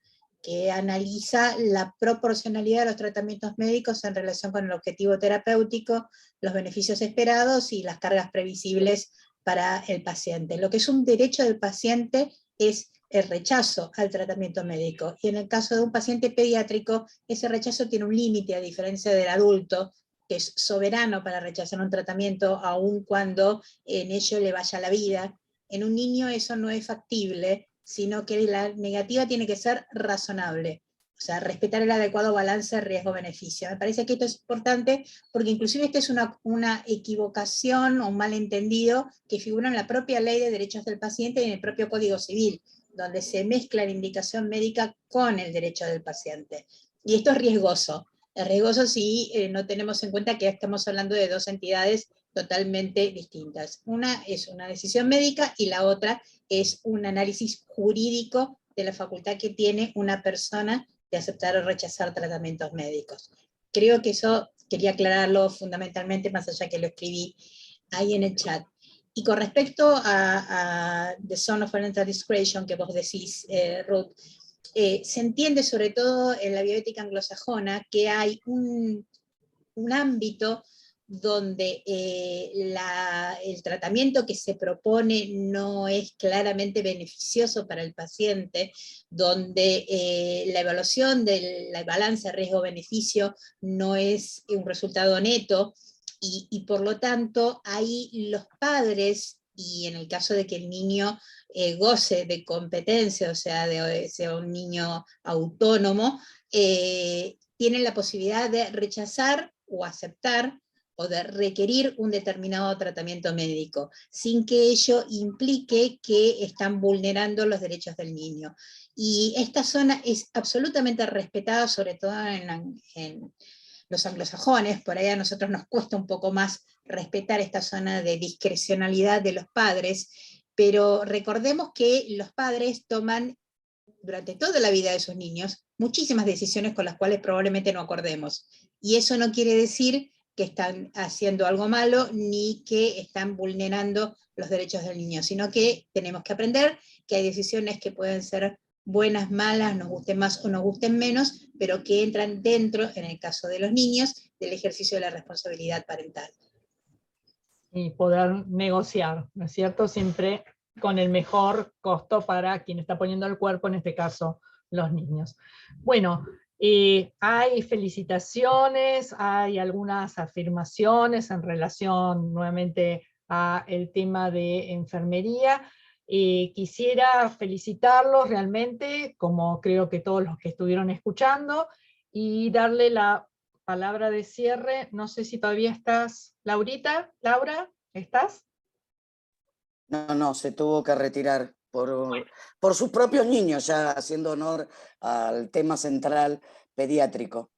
que analiza la proporcionalidad de los tratamientos médicos en relación con el objetivo terapéutico, los beneficios esperados y las cargas previsibles para el paciente. Lo que es un derecho del paciente es el rechazo al tratamiento médico, y en el caso de un paciente pediátrico, ese rechazo tiene un límite, a diferencia del adulto, que es soberano para rechazar un tratamiento, aun cuando en ello le vaya la vida. En un niño eso no es factible, sino que la negativa tiene que ser razonable, o sea, respetar el adecuado balance riesgo-beneficio. Me parece que esto es importante, porque inclusive esta es una equivocación o un malentendido que figura en la propia Ley de Derechos del Paciente y en el propio Código Civil, donde se mezcla la indicación médica con el derecho del paciente. Y esto es riesgoso. Es riesgoso si no tenemos en cuenta que estamos hablando de dos entidades totalmente distintas. Una es una decisión médica y la otra es un análisis jurídico de la facultad que tiene una persona de aceptar o rechazar tratamientos médicos. Creo que eso quería aclararlo fundamentalmente, más allá que lo escribí ahí en el chat. Y con respecto a The Zone of Parental Discretion, que vos decís, Ruth, se entiende sobre todo en la bioética anglosajona que hay un ámbito donde el tratamiento que se propone no es claramente beneficioso para el paciente, donde la evaluación de la balanza riesgo-beneficio no es un resultado neto, y por lo tanto ahí los padres, y en el caso de que el niño goce de competencia, o sea, sea un niño autónomo, tienen la posibilidad de rechazar o aceptar o de requerir un determinado tratamiento médico, sin que ello implique que están vulnerando los derechos del niño. Y esta zona es absolutamente respetada, sobre todo en los anglosajones. Por ahí a nosotros nos cuesta un poco más respetar esta zona de discrecionalidad de los padres, pero recordemos que los padres toman durante toda la vida de sus niños muchísimas decisiones con las cuales probablemente no acordemos. Y eso no quiere decir que están haciendo algo malo ni que están vulnerando los derechos del niño, sino que tenemos que aprender que hay decisiones que pueden ser buenas, malas, nos gusten más o nos gusten menos, pero que entran dentro, en el caso de los niños, del ejercicio de la responsabilidad parental. Y poder negociar, ¿no es cierto? Siempre con el mejor costo para quien está poniendo el cuerpo, en este caso los niños. Bueno, hay felicitaciones, hay algunas afirmaciones en relación nuevamente al tema de enfermería. Quisiera felicitarlos realmente, como creo que todos los que estuvieron escuchando, y darle la palabra de cierre. No sé si todavía estás, Laurita. Laura, ¿estás? No, se tuvo que retirar por sus propios niños, ya haciendo honor al tema central pediátrico.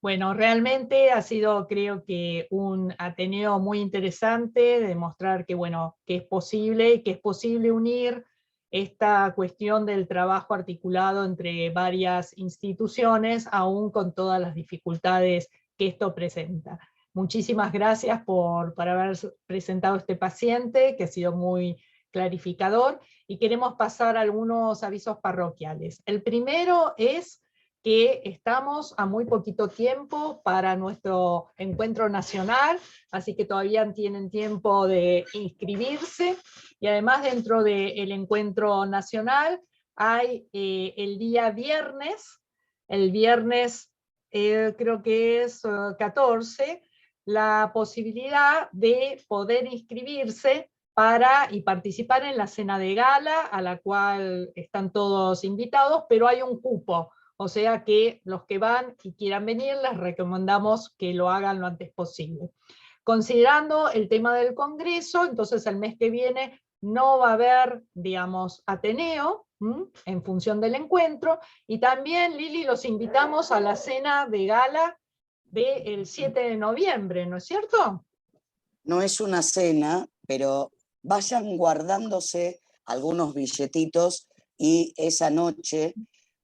Bueno, realmente ha sido, creo que, un ateneo muy interesante, demostrar que, bueno, que es posible unir esta cuestión del trabajo articulado entre varias instituciones, aún con todas las dificultades que esto presenta. Muchísimas gracias por haber presentado este paciente, que ha sido muy clarificador, y queremos pasar algunos avisos parroquiales. El primero es que estamos a muy poquito tiempo para nuestro encuentro nacional, así que todavía tienen tiempo de inscribirse, y además dentro del encuentro nacional hay el día viernes, el viernes creo que es 14, la posibilidad de poder inscribirse y participar en la cena de gala, a la cual están todos invitados, pero hay un cupo. O sea que los que van y quieran venir, les recomendamos que lo hagan lo antes posible. Considerando el tema del Congreso, entonces el mes que viene no va a haber, digamos, Ateneo, en función del encuentro, y también, Lili, los invitamos a la cena de gala del 7 de noviembre, ¿no es cierto? No es una cena, pero vayan guardándose algunos billetitos y esa noche,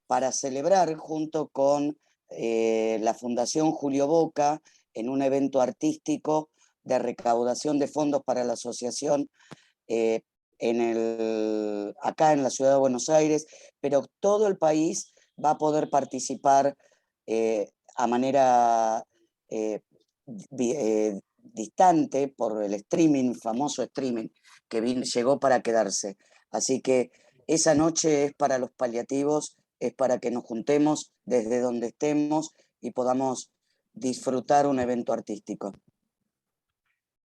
para celebrar junto con la Fundación Julio Boca, en un evento artístico de recaudación de fondos para la asociación acá en la ciudad de Buenos Aires, pero todo el país va a poder participar a manera distante por el streaming, famoso streaming, que llegó para quedarse. Así que esa noche es para los paliativos, es para que nos juntemos desde donde estemos y podamos disfrutar un evento artístico.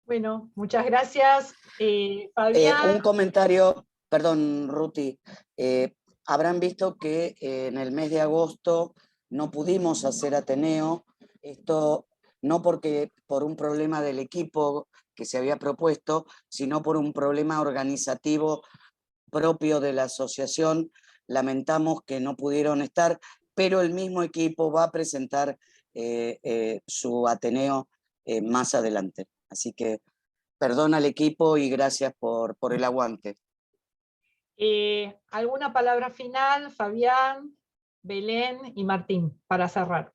Bueno, muchas gracias, Fabián. Un comentario, perdón, Ruti. Habrán visto que en el mes de agosto no pudimos hacer Ateneo, esto no por un problema del equipo que se había propuesto, sino por un problema organizativo propio de la asociación. Lamentamos que no pudieron estar, pero el mismo equipo va a presentar su Ateneo más adelante. Así que perdón al equipo y gracias por el aguante. ¿Alguna palabra final, Fabián, Belén y Martín, para cerrar?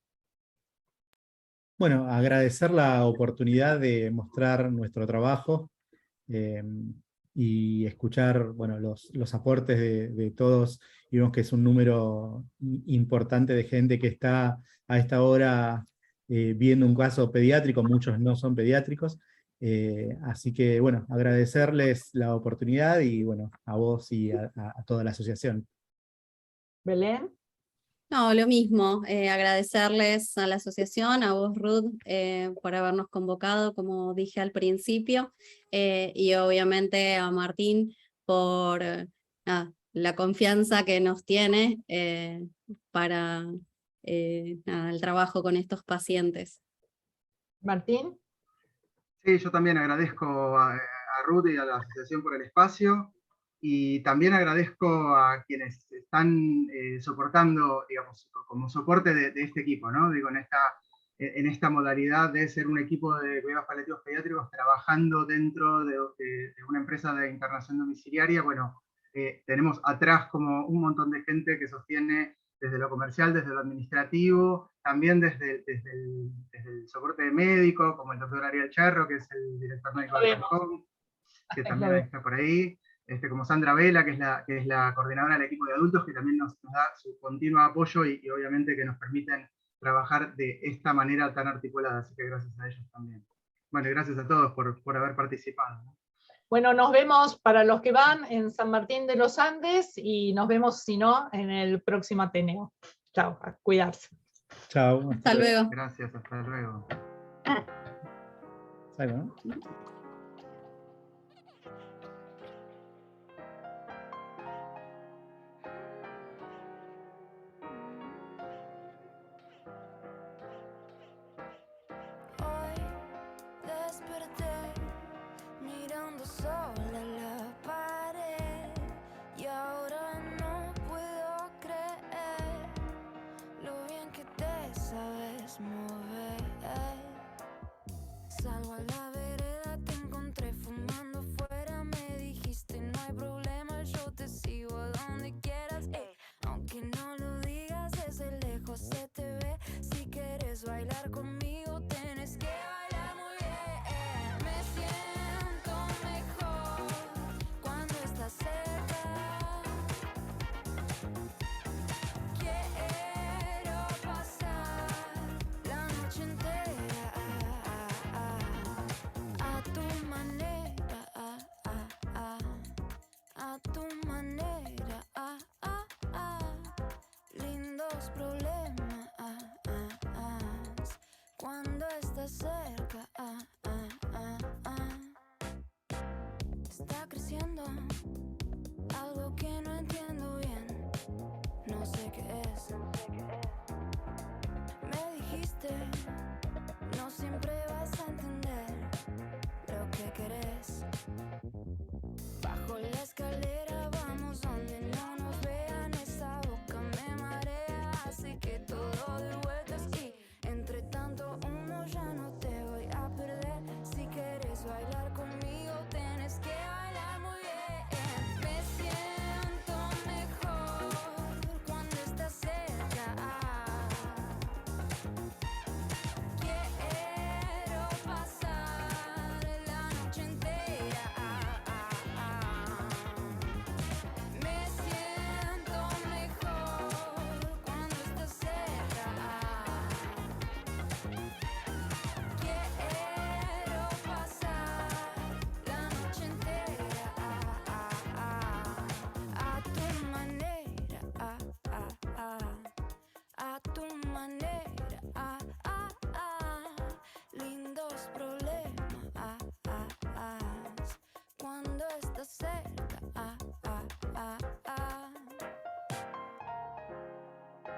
Bueno, agradecer la oportunidad de mostrar nuestro trabajo y escuchar, bueno, los aportes de todos. Y vemos que es un número importante de gente que está a esta hora viendo un caso pediátrico, muchos no son pediátricos. Así que, bueno, agradecerles la oportunidad y, bueno, a vos y a toda la asociación. Belén. No, lo mismo, agradecerles a la asociación, a vos, Ruth, por habernos convocado, como dije al principio, y obviamente a Martín por la confianza que nos tiene para el trabajo con estos pacientes. Martín. Sí, yo también agradezco a Ruth y a la asociación por el espacio, y también agradezco a quienes están soportando, digamos, como soporte de este equipo, ¿no? Digo, en esta modalidad de ser un equipo de cuidados paliativos pediátricos trabajando dentro de una empresa de internación domiciliaria. Bueno, tenemos atrás como un montón de gente que sostiene desde lo comercial, desde lo administrativo, también desde el soporte médico, como el doctor Ariel Charro, que es el director médico de Falcón, que también está por ahí, como Sandra Vela, que es la coordinadora del equipo de adultos, que también nos da su continuo apoyo y obviamente que nos permiten trabajar de esta manera tan articulada, así que gracias a ellos también. Bueno, y gracias a todos por haber participado, ¿no? Bueno, nos vemos para los que van en San Martín de los Andes y nos vemos, si no, en el próximo Ateneo. Chao, a cuidarse. Chao. Hasta luego. Gracias, hasta luego. Salgo, ¿no? Mirando sola la pared y ahora no puedo creer lo bien que te sabes mover. Salgo a la vereda. tu manera. Lindos problemas cuando estás cerca. Está creciendo algo que no entiendo bien, no sé qué es. Me dijiste, no siempre vas a entender lo que querés. Bajo la escalera vamos donde no nos vean, esa boca me marea, así que todo de vueltas y entre tanto humo ya no te voy a perder. Si quieres bailar conmigo tienes que bailar muy bien. Me siento mejor cuando estás cerca. Quiero pasar la noche entera. Me siento mejor cuando estás cerca. Quiero pasar la noche entera a tu manera, a tu manera.